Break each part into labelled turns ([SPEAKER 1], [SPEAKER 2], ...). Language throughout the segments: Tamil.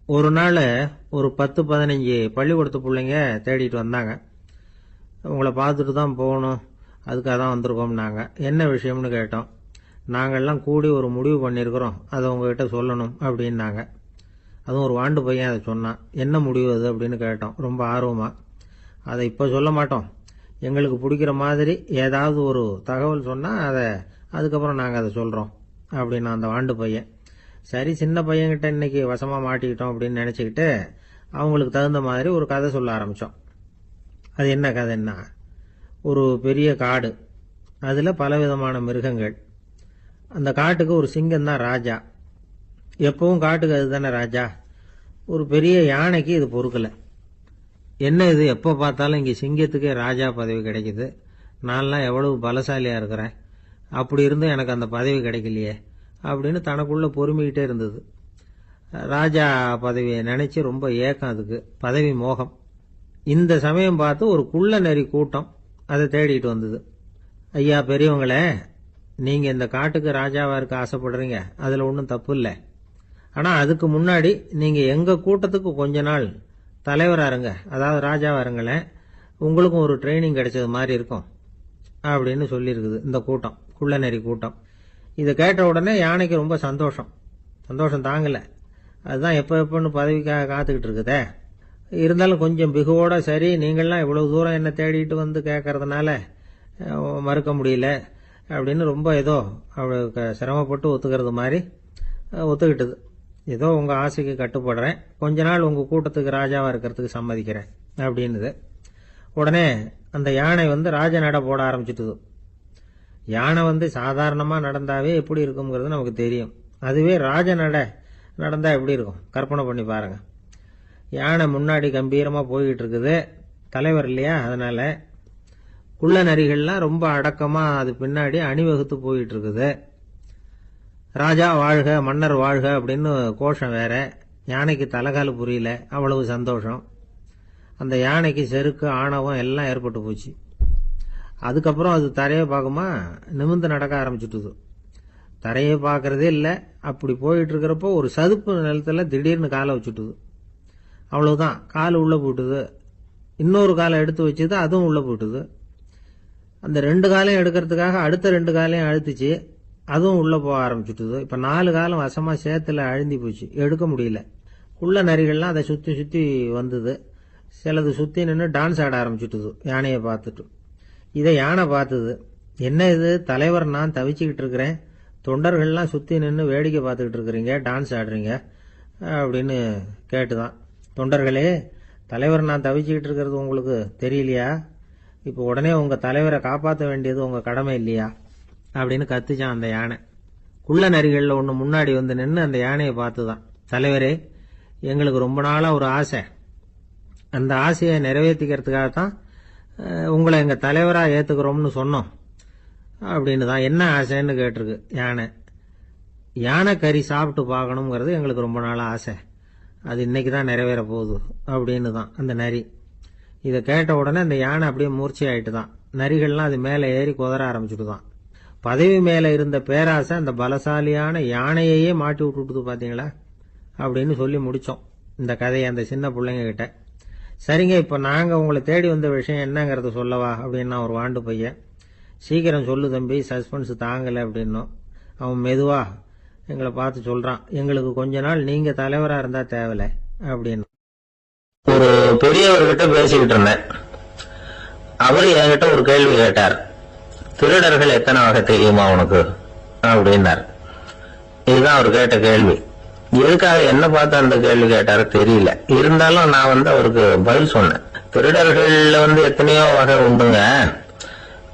[SPEAKER 1] ஒரு நாள் ஒரு 10-15 பள்ளிக்கூடத்து பிள்ளைங்க தேடிட்டு வந்தாங்க. உங்களை பார்த்துட்டு தான் போகணும், அதுக்காக தான் வந்திருக்கோம்னாங்க. என்ன விஷயம்னு கேட்டோம். நாங்கள்லாம் கூடி ஒரு முடிவு பண்ணியிருக்கிறோம், அதை உங்ககிட்ட சொல்லணும் அப்படின்னாங்க. அதுவும் ஒரு வாண்டு பையன் அதை சொன்னான். என்ன முடிவு அது அப்படின்னு கேட்டோம் ரொம்ப ஆர்வமாக. அதை இப்போ சொல்ல மாட்டோம், எங்களுக்கு பிடிக்கிற மாதிரி ஏதாவது ஒரு தகவல் சொன்னால் அதுக்கப்புறம் நாங்கள் அதை சொல்கிறோம் அப்படின்னா அந்த வாண்டு பையன். சரி, சின்ன பையன்கிட்ட இன்னைக்கு வசமாக மாட்டிக்கிட்டோம் அப்படின்னு நினச்சிக்கிட்டு அவங்களுக்கு தகுந்த மாதிரி ஒரு கதை சொல்ல ஆரம்பித்தோம். அது என்ன கதைன்னா, ஒரு பெரிய காடு, அதில் பலவிதமான மிருகங்கள். அந்த காட்டுக்கு ஒரு சிங்கம் தான் ராஜா. எப்பவும் காட்டுக்கு அது தானே ராஜா. ஒரு பெரிய யானைக்கு இது பொறுக்கலை. என்ன இது, எப்போ பார்த்தாலும் இங்கே சிங்கத்துக்கே ராஜா பதவி கிடைக்குது, நான்லாம் எவ்வளவு பலசாலியாக இருக்கிறேன், அப்படி இருந்தும் எனக்கு அந்த பதவி கிடைக்கலையே அப்படின்னு தனக்குள்ளே பொறுமிக்கிட்டே இருந்தது. ராஜா பதவியை நினச்சி ரொம்ப ஏக்கம், அதுக்கு பதவி மோகம். இந்த சமயம் பார்த்து ஒரு குள்ள நரி கூட்டம் அதை தேடிட்டு வந்தது. ஐயா பெரியவங்களே, நீங்கள் இந்த காட்டுக்கு ராஜாவாக இருக்க ஆசைப்படுறீங்க, அதில் ஒன்றும் தப்பு இல்லை. ஆனால் அதுக்கு முன்னாடி நீங்கள் எங்கள் கூட்டத்துக்கு கொஞ்ச நாள் தலைவராக இருங்க, அதாவது ராஜாவாக இருங்களேன், உங்களுக்கும் ஒரு ட்ரைனிங் கிடைச்சது மாதிரி இருக்கும் அப்படின்னு சொல்லியிருக்குது இந்த கூட்டம், குள்ள நரி கூட்டம். இதை கேட்ட உடனே யானைக்கு ரொம்ப சந்தோஷம் தாங்கலை. அதுதான் எப்போன்னு பதவிக்காக காத்துக்கிட்டு இருக்குதே. இருந்தாலும் கொஞ்சம் பிகுவோட, சரி நீங்கள்லாம் இவ்வளவு தூரம் என்னை தேடிட்டு வந்து கேட்கறதுனால மறுக்க முடியல அப்படின்னு ரொம்ப ஏதோ அவளுக்கு சிரமப்பட்டு ஒத்துக்கிறது மாதிரி ஒத்துக்கிட்டது. ஏதோ உங்கள் ஆசைக்கு கட்டுப்படுறேன், கொஞ்ச நாள் உங்கள் கூட்டத்துக்கு ராஜாவாக இருக்கிறதுக்கு சம்மதிக்கிறேன் அப்படின்னுது. உடனே அந்த யானை ராஜ நட போட ஆரம்பிச்சுட்டுது. யானை சாதாரணமாக நடந்தாவே எப்படி இருக்குங்கிறது நமக்கு தெரியும். அதுவே ராஜ நட நடந்தால் எப்படி இருக்கும் கற்பனை பண்ணி பாருங்க. யானை முன்னாடி கம்பீரமாக போய்கிட்டு இருக்குது, தலைவர் இல்லையா, அதனால குள்ள நரிகள்லாம் ரொம்ப அடக்கமாக அது பின்னாடி அணிவகுத்து போயிட்டு இருக்குது. ராஜா வாழ்க, மன்னர் வாழ்க அப்படின்னு கோஷம் வேற. யானைக்கு தலைகால புரியல, அவ்வளவு சந்தோஷம். அந்த யானைக்கு செருக்கு ஆணவம் எல்லாம் ஏற்பட்டு போச்சு. அதுக்கப்புறம் அது தரையை பார்க்குமா, நிமிர்ந்து நடக்க ஆரம்பிச்சுட்டுது. தரையை பார்க்கறதே இல்லை. அப்படி போயிட்டு இருக்கிறப்போ ஒரு சதுப்பு நிலத்தில் திடீர்னு காலை வச்சுட்டுது. அவ்வளவுதான், கால் உள்ளே போட்டுது. இன்னொரு காலை எடுத்து வச்சுது, அதுவும் உள்ளே போட்டுது. அந்த 2 காலையும் எடுக்கிறதுக்காக அடுத்த 2 காலையும் அழுத்துச்சு, அதுவும் உள்ளே போக ஆரம்பிச்சுட்டுது. இப்போ 4 காலம் வசமாக சேத்துல அழுந்தி போச்சு, எடுக்க முடியல. குள்ள நரிகள்லாம் அதை சுற்றி சுற்றி வந்தது. சிலது சுற்றி நின்று டான்ஸ் ஆட ஆரம்பிச்சுட்டுது யானையை பார்த்துட்டு. இதை யானை பார்த்தது. என்ன இது, தலைவர் நான் தவிச்சுக்கிட்டு இருக்கிறேன், தொண்டர்கள்லாம் சுற்றி நின்று வேடிக்கை பார்த்துக்கிட்டு இருக்கிறீங்க, டான்ஸ் ஆடுறீங்க அப்படின்னு கேட்டுதான். தொண்டர்களே, தலைவர் நான் தவிச்சுக்கிட்டு இருக்கிறது உங்களுக்கு தெரியலையா? இப்போ உடனே உங்கள் தலைவரை காப்பாற்ற வேண்டியது உங்கள் கடமை இல்லையா அப்படின்னு கத்துச்சான் அந்த யானை. குள்ள நரிகளில் ஒன்று முன்னாடி நின்று அந்த யானையை பார்த்து தான், தலைவரே எங்களுக்கு ரொம்ப நாளாக ஒரு ஆசை, அந்த ஆசையை நிறைவேற்றிக்கிறதுக்காகத்தான் உங்களை எங்கள் தலைவராக ஏற்றுக்கிறோம்னு சொன்னோம் அப்படின்னு தான். என்ன ஆசைன்னு கேட்டிருக்கு யானை. யானை கறி சாப்பிட்டு பார்க்கணுங்கிறது எங்களுக்கு ரொம்ப நாளாக ஆசை, அது இன்னைக்கு தான் நிறைவேற போகுது அப்படின்னு தான் அந்த நரி. இதை கேட்ட உடனே அந்த யானை அப்படியே மூர்ச்சி ஆயிட்டு தான். நரிகள்லாம் அது மேலே ஏறி குதற ஆரம்பிச்சுட்டு தான். பதவி மேலே இருந்த பேராசை அந்த பலசாலியான யானையையே மாட்டி விட்டுட்டுது பார்த்தீங்களா அப்படின்னு சொல்லி முடித்தோம் இந்த கதையை அந்த சின்ன பிள்ளைங்க கிட்ட. சரிங்க, இப்போ நாங்கள் உங்களை தேடி வந்த விஷயம் என்னங்கிறத சொல்லவா அப்படின்னா ஒரு வாண்டு பையன். சீக்கிரம் சொல்லு தம்பி, சஸ்பென்ஸ் தாங்கலை அப்படின்னோம். அவன் மெதுவா எங்களை பார்த்து சொல்கிறான், எங்களுக்கு கொஞ்ச நாள் நீங்கள் தலைவராக இருந்தால் தேவலை அப்படின்னு.
[SPEAKER 2] ஒரு பெரியவர்கிட்ட பேசிக்கிட்டு இருந்தேன். அவர் என்கிட்ட ஒரு கேள்வி கேட்டார். திருடர்கள் எத்தனை வகை தெரியுமா உனக்கு அப்படின்னார். இதுதான் அவர் கேட்ட கேள்வி. எதுக்காக என்ன பார்த்து அந்த கேள்வி கேட்டாரு தெரியல. இருந்தாலும் நான் அவருக்கு பதில் சொன்னேன். திருடர்கள்ல எத்தனையோ வகை உண்டுங்க.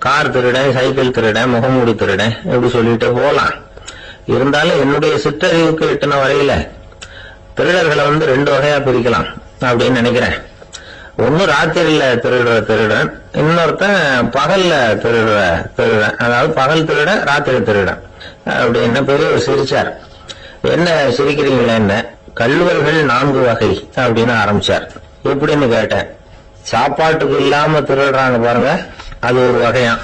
[SPEAKER 2] கார் திருடன், சைக்கிள் திருடன், முகமூடி திருடன், எப்படி சொல்லிட்டு போலாம். இருந்தாலும் என்னுடைய சிற்றறிவுக்கு எட்டின வரையில திருடர்களை 2 வகையா பிரிக்கலாம் அப்படின்னு நினைக்கிறேன். ஒன்னு ராத்திரியில திருடுற திருடன், இன்னொருத்தன் பகல்ல திருடுற திருடன். அதாவது பகல் திருடன், ராத்திரி திருடன் அப்படின்னு பெரியவர் சிரிச்சார். என்ன சிரிக்கிறீங்களா? என்ன, கள்ளுவர்கள் 4 வகை அப்படின்னு ஆரம்பிச்சார். எப்படின்னு கேட்டேன். சாப்பாட்டுக்கு இல்லாம திருடுறாங்க பாருங்க, அது ஒரு வகையாம்.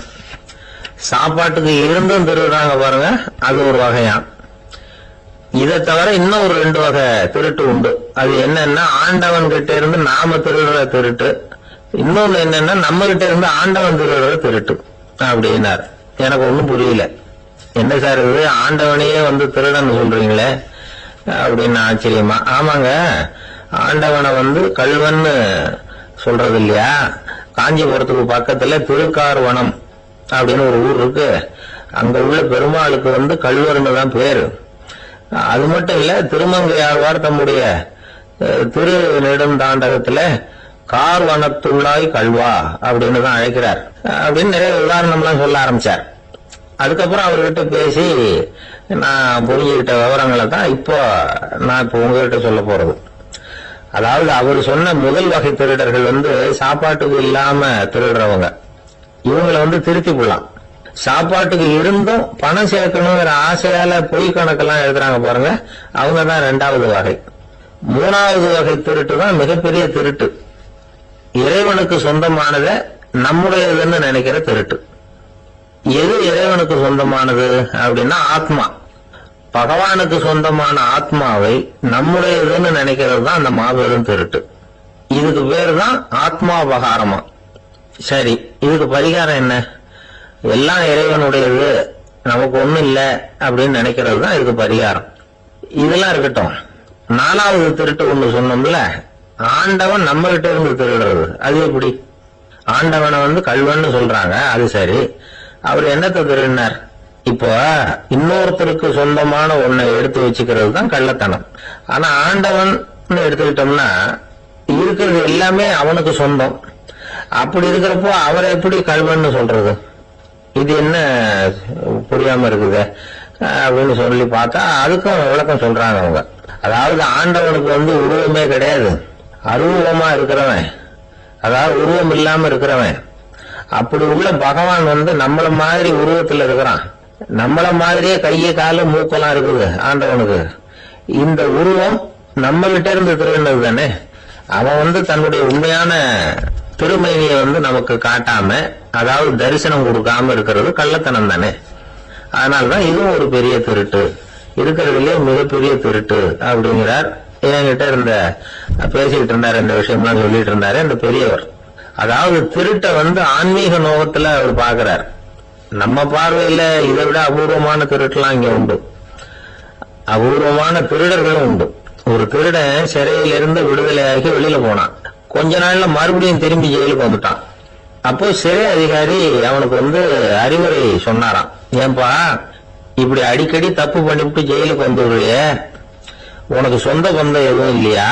[SPEAKER 2] சாப்பாட்டுக்கு இருந்தும் திருடுறாங்க பாருங்க, அது ஒரு வகையாம். இதை தவிர இன்னும் ஒரு 2 வகை திருட்டு உண்டு. அது என்னன்னா, ஆண்டவன் கிட்ட இருந்து நாம திருடுற திருட்டு, இன்னொன்னு என்னன்னா நம்ம கிட்ட இருந்து ஆண்டவன் திருடுற திருட்டு அப்படின்னார். எனக்கு ஒண்ணும் புரியல. என்ன சார் இது, ஆண்டவனையே திருடன்னு சொல்றீங்களே அப்படின்னு ஆச்சரியமா. ஆமாங்க, ஆண்டவனை கல்வன்னு சொல்றது இல்லையா? காஞ்சிபுரத்துக்கு பக்கத்துல திருக்கார்வனம் அப்படின்னு ஒரு ஊர் இருக்கு. அங்க உள்ள பெருமாளுக்கு கல்வர்னு தான் பேரு. அது மட்டும் இல்ல, திருமங்கையாழ்வார் தம்முடைய திரு நெடுந்தாண்டகத்துல கார்வனத்துள்ளாய் கல்வா அப்படின்னு தான் அழைக்கிறார் அப்படின்னு நிறைய உதாரணம்லாம் சொல்ல ஆரம்பிச்சார். அதுக்கப்புறம் அவர்கிட்ட பேசி நான் புரிஞ்சுக்கிட்ட விவரங்களை தான் நான் இப்போ உங்ககிட்ட சொல்ல போறது. அதாவது அவர் சொன்ன முதல் வகை திருடர்கள் சாப்பாட்டுக்கு இல்லாம திருடுறவங்க. இவங்களை திருத்தி கொள்ளலாம். சாப்பாட்டுக்கு இருந்தும் பணம் சேர்க்கணுங்கிற ஆசையால பொய் கணக்கெல்லாம் எழுதுறாங்க பாருங்க, அவங்க தான் 2வது வகை. 3வது வகை திருட்டு தான் மிகப்பெரிய திருட்டு. இறைவனுக்கு சொந்தமானதை நம்முடையதுன்னு நினைக்கிற திருட்டு. எது இறைவனுக்கு சொந்தமானது அப்படின்னா ஆத்மா. பகவானுக்கு சொந்தமான ஆத்மாவை நம்முடையதுன்னு நினைக்கிறது தான் அந்த மாபெரும் திருட்டு. இதுக்கு பேரு தான் ஆத்மாபகாரமா. சரி, இதுக்கு பரிகாரம் என்ன? எல்லாம் இறைவனுடையது, நமக்கு ஒண்ணும் இல்ல அப்படின்னு நினைக்கிறது தான் இதுக்கு பரிகாரம். இதெல்லாம் இருக்கட்டும். 4வது திருட்டு ஒண்ணு சொன்னோம்ல, ஆண்டவன் நம்ம கிட்ட இருந்து திருடுறது. அது எப்படி? ஆண்டவனை கல்வன்னு சொல்றாங்க, அது சரி. அவர் என்னத்தை திருடினார்? இப்போ இன்னொருத்தருக்கு சொந்தமான ஒன்னை எடுத்து வச்சுக்கிறது தான் கள்ளத்தனம். ஆனா ஆண்டவன் எடுத்துக்கிட்டோம்னா இருக்கிறது எல்லாமே அவனுக்கு சொந்தம். அப்படி இருக்கிறப்போ அவரை எப்படி கல்வன்னு சொல்றது? இது என்ன புரியாம இருக்குது அப்படின்னு சொல்லி பார்த்தா அதுக்கும் விளக்கம் சொல்றாங்க அவங்க. அதாவது ஆண்டவனுக்கு உருவமே கிடையாது, அருவமா இருக்கிறவன், அதாவது உருவம் இல்லாம இருக்கிறவன். அப்படி உள்ள பகவான் நம்மள மாதிரி உருவத்துல இருக்கிறான். நம்மள மாதிரியே கைய கால மூக்கெல்லாம் இருக்குது ஆண்டவனுக்கு. இந்த உருவம் நம்ம கிட்ட இருந்து திருடினது தானே. அவன் தன்னுடைய உண்மையான திருமேனியை நமக்கு காட்டாம, அதாவது தரிசனம் கொடுக்காம இருக்கிறது கள்ளத்தனம் தானே. அதனால்தான் இதுவும் ஒரு பெரிய திருட்டு, இருக்கிறதுலயே மிகப்பெரிய திருட்டு அப்படிங்கிறார். என்கிட்ட பேசிக்கிட்டு இருந்தாரு, இந்த விஷயம்லாம் சொல்லிட்டு இருந்தாரு அந்த பெரியவர். அதாவது திருட்ட ஆன்மீக நோகத்துல அவர் பாக்குறார். நம்ம பார்வையில இதை விட அபூர்வமான திருட்டுலாம் இங்க உண்டு. அபூர்வமான திருடர்களும் உண்டு. ஒரு திருடன் சிறையிலிருந்து விடுதலையாகி வெளியில போனான். கொஞ்ச நாள்ல மறுபடியும் திரும்பி ஜெயிலுக்கு வந்துட்டான். அப்போ சிறை அதிகாரி அவனுக்கு அறிவுரை சொன்னாராம். ஏன்பா இப்படி அடிக்கடி தப்பு பண்ணிவிட்டு ஜெயிலுக்கு வந்துடுறியே, உனக்கு சொந்த பந்தம் எதுவும் இல்லையா?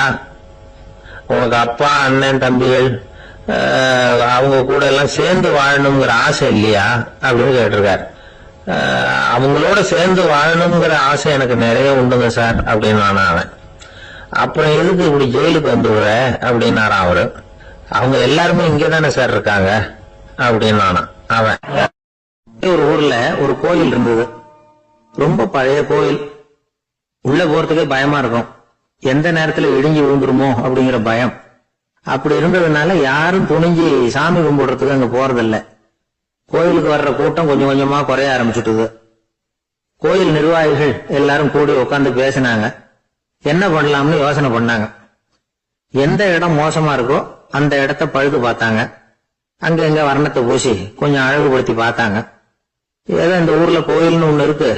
[SPEAKER 2] உனக்கு அப்பா, அண்ணன், தம்பிகள் அவங்க கூட எல்லாம் சேர்ந்து வாழணுங்கிற ஆசை இல்லையா அப்படின்னு கேட்டிருக்காரு. அவங்களோட சேர்ந்து வாழணுங்கிற ஆசை எனக்கு நிறைய உண்டுங்க சார் அப்படின்னு அவன். அப்புறம் எதுக்கு இப்படி ஜெயிலுக்கு வந்துடுற அப்படின்னாராம் அவரு. அவங்க எல்லாருமே இங்கதானே சார் இருக்காங்க அப்படின்னு அவன். ஒரு ஊர்ல ஒரு கோயில் இருந்தது, ரொம்ப பழைய கோயில். உள்ள போறதுக்கே பயமா இருக்கும், எந்த நேரத்துல இடிஞ்சு விழுந்துருமோ அப்படிங்கிற பயம். அப்படி இருந்ததுனால யாரும் துணிஞ்சு சாமி கும்பிடுறதுக்கு அங்க போறதில்ல. கோயிலுக்கு வர்ற கூட்டம் கொஞ்சம் கொஞ்சமா குறைய ஆரம்பிச்சுட்டுது. கோயில் நிர்வாகிகள் எல்லாரும் கூடி உட்காந்து பேசினாங்க. என்ன பண்ணலாம்னு யோசனை பண்ணாங்க. எந்த இடம் மோசமா இருக்கோ அந்த இடத்த பழுது பார்த்தாங்க. அங்க எங்க வர்ணத்தை பூசி கொஞ்சம் அழகுபடுத்தி பார்த்தாங்க. ஏதோ இந்த ஊர்ல கோயில்னு ஒண்ணு இருக்கு,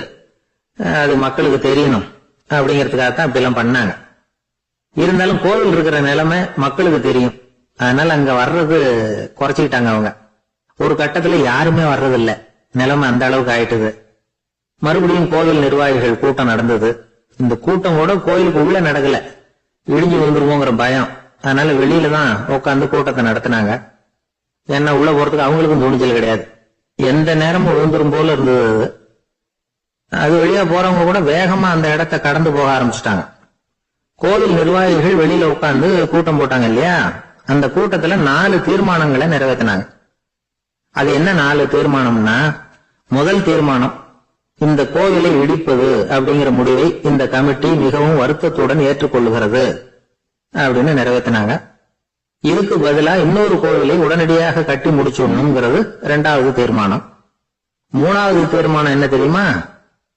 [SPEAKER 2] அது மக்களுக்கு தெரியணும் அப்படிங்கறதுக்காகத்தான் இப்பெல்லாம் பண்ணாங்க. இருந்தாலும் கோவில் இருக்கிற நிலைமை மக்களுக்கு தெரியும், அதனால அங்க வர்றது குறைச்சிக்கிட்டாங்க அவங்க. ஒரு கட்டத்துல யாருமே வர்றதில்ல, நிலைமை அந்த அளவுக்கு ஆயிட்டுது. மறுபடியும் கோவில் நிர்வாகிகள் கூட்டம் நடந்தது. இந்த கூட்டம் கூட கோயிலுக்கு உள்ள நடக்கல, இடிஞ்சு வந்துருவோங்கிற பயம். அதனால வெளியில தான் உட்காந்து கூட்டத்தை நடத்தினாங்க. ஏன்னா உள்ள போறதுக்கு அவங்களுக்கும் துணிச்சல் கிடையாது, எந்த நேரமும் விழுந்துரும் போல இருந்தது. அது வழியா போறவங்க கூட வேகமா அந்த இடத்தை கடந்து போக ஆரம்பிச்சுட்டாங்க. கோவில் நிர்வாகிகள் வெளியில உட்கார்ந்து கூட்டம் போட்டாங்க இல்லையா, அந்த கூட்டத்துல 4 தீர்மானங்களை நிறைவேற்றினாங்க. அது என்ன 4 தீர்மானம்னா, முதல் தீர்மானம், இந்த கோவிலை இடிப்பது அப்படிங்கிற முடிவை இந்த கமிட்டி மிகவும் வருத்தத்துடன் ஏற்றுக்கொள்ளுகிறது அப்படின்னு நிறைவேற்றினாங்க. இதுக்கு பதிலா இன்னொரு கோவிலை உடனடியாக கட்டி முடிச்சுடணுங்கிறது 2வது தீர்மானம். 3வது தீர்மானம் என்ன தெரியுமா,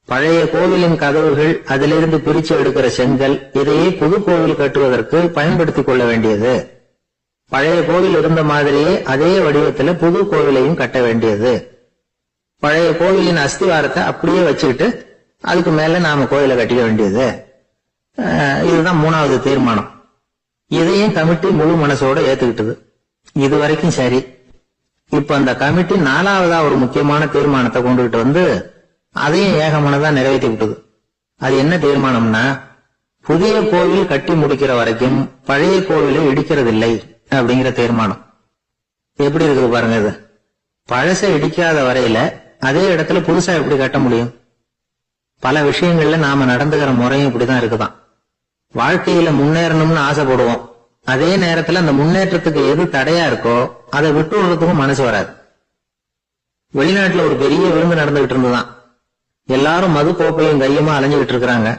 [SPEAKER 2] பழைய கோவிலின் கதவுகள், அதிலிருந்து பிரிச்சு எடுக்கிற செங்கல், இதையே புது கோவில் கட்டுவதற்கு பயன்படுத்திக் கொள்ள வேண்டியது. பழைய கோவில் இருந்த மாதிரியே அதே வடிவத்துல புது கோவிலையும் கட்ட வேண்டியது. பழைய கோவிலின் அஸ்திவாரத்தை அப்படியே வச்சுக்கிட்டு அதுக்கு மேல நாம கோயிலை கட்டிக்க வேண்டியது. இதுதான் 3வது தீர்மானம். இதையும் கமிட்டி முழு மனசோட ஏத்துக்கிட்டது. இது வரைக்கும் சரி. இப்ப அந்த கமிட்டி 4வதா ஒரு முக்கியமான தீர்மானத்தை கொண்டுகிட்டு வந்து அதையும் ஏகமனதா நிறைவேற்றி விட்டது. அது என்ன தீர்மானம்னா, புதிய கோவில் கட்டி முடிக்கிற வரைக்கும் பழைய கோவிலை இடிக்கிறதில்லை அப்படிங்கிற தீர்மானம். எப்படி இருக்குது பாருங்க. இது பழசை இடிக்காத வரையில அதே இடத்துல புதுசா எப்படி கட்ட முடியும்? பல விஷயங்கள்ல நாம நடந்துகிற முறையும் இப்படிதான் இருக்குதான். வாழ்க்கையில முன்னேறணும்னு ஆசைப்படுவோம். அதே நேரத்துல அந்த முன்னேற்றத்துக்கு எது தடையா இருக்கோ அதை விட்டு விடுறதுக்கும் மனசு வராது. வெளிநாட்டுல ஒரு பெரிய விருந்து நடந்துகிட்டு இருந்துதான். எல்லாரும் மது கோப்பையும் கையுமா அலைஞ்சுகிட்டு இருக்கிறாங்க.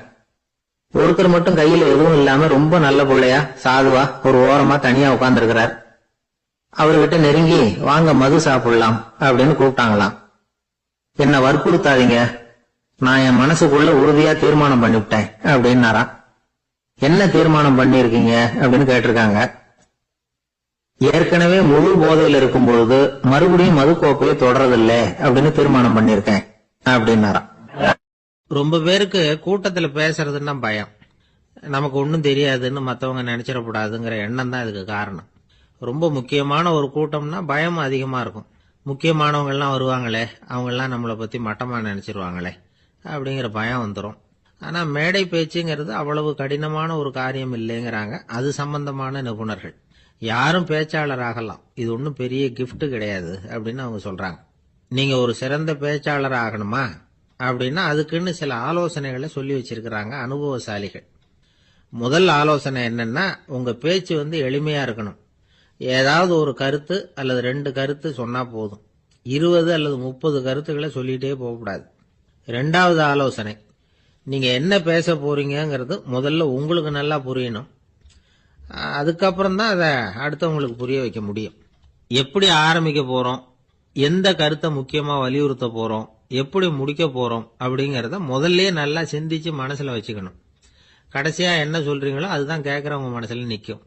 [SPEAKER 2] ஒருத்தர் மட்டும் கையில எதுவும் இல்லாம ரொம்ப நல்ல பிள்ளையா சாதுவா ஒரு ஓரமா தனியா உட்கார்ந்து இருக்கிறார். அவர்கிட்ட நெருங்கி வாங்க மது சாப்பிடலாம் அப்படின்னு கூப்பிட்டாங்களாம். என்ன வற்புறுத்தாதீங்க, நான் என் மனசுக்குள்ள உறுதியா தீர்மானம் பண்ணிவிட்டேன் அப்படின்னாராம். என்ன தீர்மானம் பண்ணிருக்கீங்க அப்படின்னு கேட்டிருக்காங்க. ஏற்கனவே முழு போதையில் இருக்கும் பொழுது மறுபடியும் மது கோப்பையை தொடரதில்லை அப்படின்னு தீர்மானம் பண்ணிருக்கேன் அப்படின்னாராம்.
[SPEAKER 1] ரொம்ப பேருக்கு கூட்டத்துல பேசுறதுன்னா பயம். நமக்கு ஒன்னும் தெரியாதுன்னு மத்தவங்க நினைச்சிடக்கூடாதுங்கிற எண்ணம் தான் இதுக்கு காரணம். ரொம்ப முக்கியமான ஒரு கூட்டம்னா பயம் அதிகமா இருக்கும். முக்கியமானவங்க எல்லாம் வருவாங்களே, அவங்க எல்லாம் நம்மளை பத்தி மட்டமா நினைச்சிருவாங்களே அப்படிங்கிற பயம் வந்துடும். ஆனா மேடை பேச்சுங்கிறது அவ்வளவு கடினமான ஒரு காரியம் இல்லைங்கிறாங்க அது சம்பந்தமான நிபுணர்கள். யாரும் பேச்சாளர் ஆகலாம், இது ஒன்றும் பெரிய கிஃப்ட் கிடையாது அப்படின்னு அவங்க சொல்றாங்க. நீங்க ஒரு சிறந்த பேச்சாளர் ஆகணுமா அப்படின்னா அதுக்குன்னு சில ஆலோசனைகளை சொல்லி வச்சிருக்கிறாங்க அனுபவசாலிகள். முதல் ஆலோசனை என்னன்னா, உங்க பேச்சு எளிமையா இருக்கணும். ஏதாவது ஒரு கருத்து அல்லது 2 கருத்து சொன்னா போதும். 20 அல்லது 30 கருத்துக்களை சொல்லிட்டே போகக்கூடாது. 2வது ஆலோசனை, நீங்க என்ன பேச போறீங்கிறது முதல்ல உங்களுக்கு நல்லா புரியணும். அதுக்கப்புறம் தான் அதை அடுத்தவங்களுக்கு புரிய வைக்க முடியும். எப்படி ஆரம்பிக்க போறோம், எந்த கருத்தை முக்கியமா வலியுறுத்த போறோம், எப்படி முடிக்க போறோம் அப்படிங்கறத முதல்ல நல்லா சிந்திச்சு மனசுல வச்சுக்கணும். கடைசியா என்ன சொல்றீங்களோ அதுதான் கேட்கறவங்க மனசுல நிக்கும்.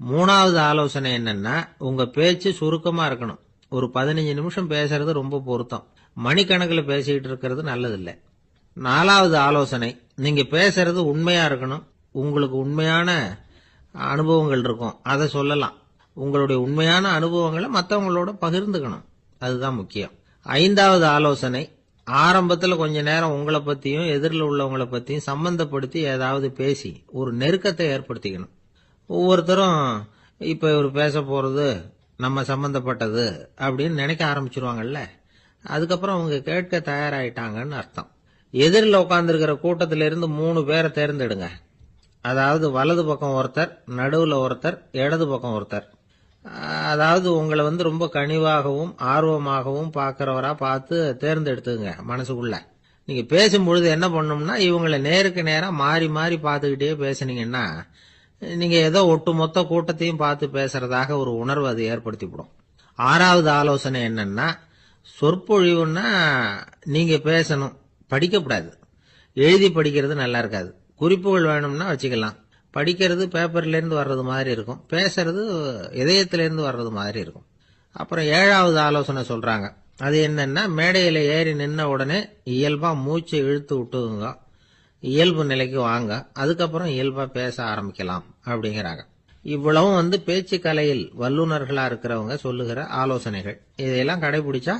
[SPEAKER 1] 3வது ஆலோசனை என்னன்னா, உங்க பேச்சு சுருக்கமா இருக்கணும். ஒரு 15 நிமிஷம் பேசுறது ரொம்ப பொருத்தம். மணிக்கணக்கில் பேசிக்கிட்டு இருக்கிறது நல்லதில்லை. 4வது ஆலோசனை, நீங்க பேசுறது உண்மையா இருக்கணும். உங்களுக்கு உண்மையான அனுபவங்கள் இருக்கும், அதை சொல்லலாம். உங்களுடைய உண்மையான அனுபவங்களை மற்றவங்களோட பகிர்ந்துக்கணும், அதுதான் முக்கியம். 5வது ஆலோசனை, ஆரம்பத்துல கொஞ்ச நேரம் உங்களை பத்தியும் எதிரில் உள்ளவங்களை பத்தியும் சம்பந்தப்படுத்தி ஏதாவது பேசி ஒரு நெருக்கத்தை ஏற்படுத்திக்கணும். ஒவ்வொருத்தரும் இப்ப இவர் பேச போறது நம்ம சம்பந்தப்பட்டது அப்படின்னு நினைக்க ஆரம்பிச்சிருவாங்கல்ல, அதுக்கப்புறம் அவங்க கேட்க தயாராயிட்டாங்கன்னு அர்த்தம். எதிரில் உட்கார்ந்துருக்கிற கூட்டத்தில இருந்து 3 பேரை தேர்ந்தெடுங்க. அதாவது வலது பக்கம் ஒருத்தர், நடுவுல ஒருத்தர், இடது பக்கம் ஒருத்தர். அதாவது உங்களை ரொம்ப கனிவாகவும் ஆர்வமாகவும் பார்க்கிறவரா பார்த்து தேர்ந்தெடுத்துங்க மனசுக்குள்ள. நீங்க பேசும்பொழுது என்ன பண்ணணும்னா, இவங்களை நேருக்கு நேரா மாறி மாறி பார்த்துக்கிட்டே பேசுனீங்கன்னா நீங்க ஏதோ ஒட்டுமொத்த கூட்டத்தையும் பார்த்து பேசுறதாக ஒரு உணர்வு அது ஏற்படுத்திவிடும். 6வது ஆலோசனை என்னன்னா, சொற்பொழிவுன்னா நீங்க பேசணும், படிக்கப்படாது. எழுதி படிக்கிறது நல்லா இருக்காது. குறிப்புகள் வேணும்னா வச்சுக்கலாம். படிக்கிறது பேப்பர்ல இருந்து வர்றது மாதிரி இருக்கும், பேசுறது இதயத்தில இருந்து வர்றது மாதிரி இருக்கும். அப்புறம் 7வது ஆலோசனை சொல்றாங்க. அது என்னன்னா, மேடையில ஏறி நின்ன உடனே இயல்பா மூச்சை இழுத்து விட்டுங்க, இயல்பு நிலைக்கு வாங்க, அதுக்கப்புறம் இயல்பா பேச ஆரம்பிக்கலாம் அப்படிங்கிறாங்க. இவ்வளவும் பேச்சு கலையில் வல்லுநர்களா இருக்கிறவங்க சொல்லுகிற ஆலோசனைகள். இதையெல்லாம் கடைபிடிச்சா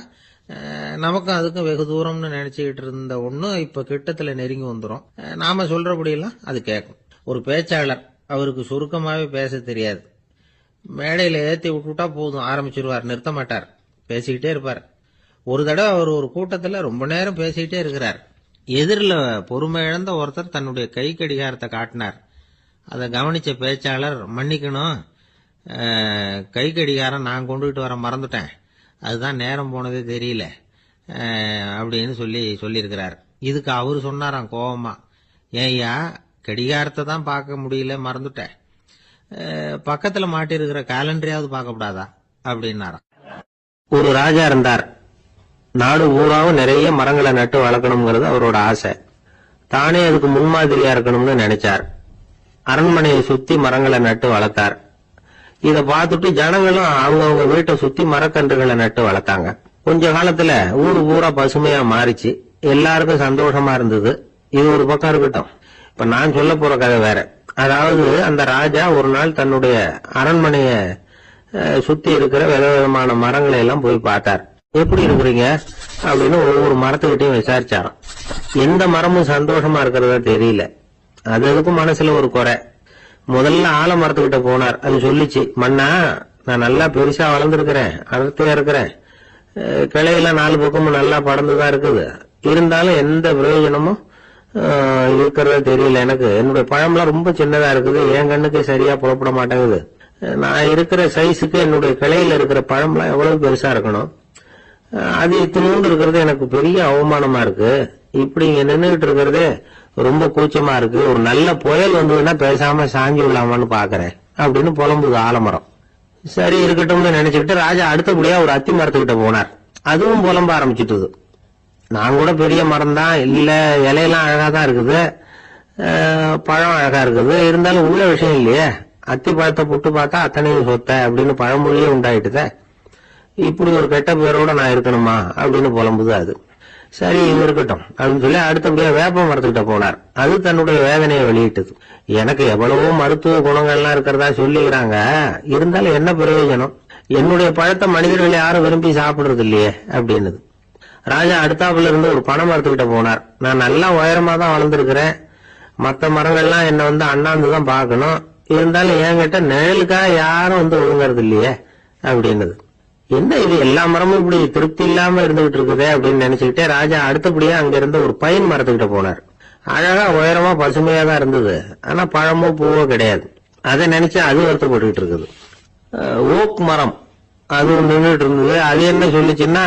[SPEAKER 1] நமக்கும் அதுக்கும் வெகு தூரம்னு நினைச்சுக்கிட்டு இருந்த ஒண்ணு இப்ப கிட்டத்துல நெருங்கி வந்துடும். நாம சொல்றபடியெல்லாம் அது கேட்கும். ஒரு பேச்சாளர், அவருக்கு சுருக்கமாவே பேச தெரியாது. மேடையில ஏத்தி விட்டுட்டா போதும், ஆரம்பிச்சிருவார், நிறுத்த மாட்டார், பேசிக்கிட்டே இருப்பார். ஒரு தடவை அவர் ஒரு கூட்டத்துல ரொம்ப நேரம் பேசிக்கிட்டே இருக்கிறார். எதிரில் பொறுமை இழந்த ஒருத்தர் தன்னுடைய கை கடிகாரத்தை காட்டினார். அதை கவனிச்ச பேச்சாளர், மன்னிக்கணும், கை கடிகாரம் நான் கொண்டுகிட்டு வர மறந்துட்டேன், அதுதான் நேரம் போனதே தெரியல அப்படின்னு சொல்லியிருக்கிறார். இதுக்கு அவரு சொன்னாராம் கோபமா, ஏய்யா கடிகாரத்தை தான் பார்க்க முடியல, மறந்துட்டேன், பக்கத்துல மாட்டிருக்கிற கேலண்டரையாவது பார்க்க கூடாதா அப்படின்னாராம்.
[SPEAKER 2] ஒரு ராஜா இருந்தார். நாடு பூராவும் நிறைய மரங்களை நட்டு வளர்க்கணுங்கிறது அவரோட ஆசை. தானே அதுக்கு முன்மாதிரியா இருக்கணும்னு நினைச்சார். அரண்மனையை சுத்தி மரங்களை நட்டு வளர்த்தார். இத பார்த்துட்டு ஜனங்களும் அவங்கவுங்க வீட்டை சுத்தி மரக்கன்றுகளை நட்டு வளர்த்தாங்க. கொஞ்ச காலத்துல ஊரு பூரா பசுமையா மாறிச்சு. எல்லாருக்கும் சந்தோஷமா இருந்தது. இது ஒரு பக்கம் இருக்கட்டும். இப்ப நான் சொல்ல போற கதை வேற. அதாவது அந்த ராஜா ஒரு நாள் தன்னுடைய அரண்மனைய சுத்தி இருக்கிற விதவிதமான மரங்களை எல்லாம் போய் பார்த்தார். எப்படி இருக்கிறீங்க அப்படின்னு ஒவ்வொரு மரத்துக்கிட்டையும் விசாரிச்சாராம். எந்த மரமும் சந்தோஷமா இருக்கிறதா தெரியல. அதுக்கும் மனசுல ஒரு குறை. முதல்ல ஆலமரத்துக்கிட்ட போனார். அது சொல்லிச்சு, மண்ணா நான் நல்லா பெருசா வளர்ந்துருக்கிறேன், அடர்த்தியா இருக்கிறேன், கிளையெல்லாம் 4 பக்கமும் நல்லா படர்ந்துதான் இருக்குது, இருந்தாலும் எந்த பிரயோஜனமும் இருக்கிறதா தெரியல எனக்கு. என்னுடைய பழம்லாம் ரொம்ப சின்னதா இருக்குது, என் கண்ணுக்கு சரியா புறப்பட மாட்டேங்குது. நான் இருக்கிற சைஸுக்கு என்னுடைய கிளையில இருக்கிற பழம்லாம் எவ்வளவு பெருசா இருக்கணும், அது இத்தினோண்டு இருக்கிறது எனக்கு பெரிய அவமானமா இருக்கு. இப்படி இங்க நின்றுகிட்டு இருக்கிறதே ரொம்ப கூச்சமா இருக்கு. ஒரு நல்ல புயல் வந்ததுன்னா பேசாம சாஞ்சி விடலாமான்னு பாக்குறேன் அப்படின்னு புலம்புது ஆலமரம். சரி இருக்கட்டும்னு நினைச்சுக்கிட்டு ராஜா அடுத்தபடியா ஒரு அத்தி மரத்துக்கிட்ட போனார். அதுவும் புலம்ப ஆரம்பிச்சுட்டுது. நான் கூட பெரிய மரம் தான், இல்ல இலையெல்லாம் அழகா தான் இருக்குது, பழம் அழகா இருக்குது, இருந்தாலும் உள்ள விஷயம் இல்லையே, அத்தி பழத்தை புட்டு பார்த்தா அத்தனையும் சொத்த அப்படின்னு பழமொழியே உண்டாயிட்டுத. இப்படி ஒரு கெட்ட பேரோட நான் இருக்கணுமா அப்படின்னு புலம்புது அது. சரி இது இருக்கட்டும் அப்படின்னு சொல்லி அடுத்தபடியா வேப்ப மரத்துக்கிட்ட போனார். அது தன்னுடைய வேதனையை வெளியிட்டது. எனக்கு எவ்வளவோ மருத்துவ குணங்கள்லாம் இருக்கிறதா சொல்லிக்கிறாங்க, இருந்தாலும் என்ன பிரயோஜனம், என்னுடைய பழத்தை மனிதர்கள் யாரும் விரும்பி சாப்பிடுறது இல்லையே அப்படின்னது. ராஜா அடுத்தாப்புல இருந்து ஒரு பனை மரத்துக்கிட்ட போனார். நான் நல்லா உயரமா தான் வளர்ந்துருக்கிறேன், மற்ற மரங்கள்லாம் என்ன வந்து அண்ணாந்துதான் பாக்கணும், இருந்தாலும் என்கிட்ட நிழலுக்காக யாரும் வந்து ஒழுங்குறது இல்லையே அப்படின்னது. என்ன இது எல்லா மரமும் இப்படி திருப்தி இல்லாம இருந்துகிட்டு இருக்குதே அப்படின்னு நினைச்சுக்கிட்டே ராஜா அடுத்தபடியா அங்க இருந்த ஒரு பைன் மரத்துக்கிட்ட போனார். அழகா உயரமா பசுமையா தான் இருந்தது, ஆனா பழமோ பூவோ கிடையாது. அதை நினைச்சு அது வருத்தப்பட்டுக்கிட்டு இருக்குது. ஓக் மரம் அது நின்றுட்டு இருந்தது. அது என்ன சொல்லிச்சுன்னா,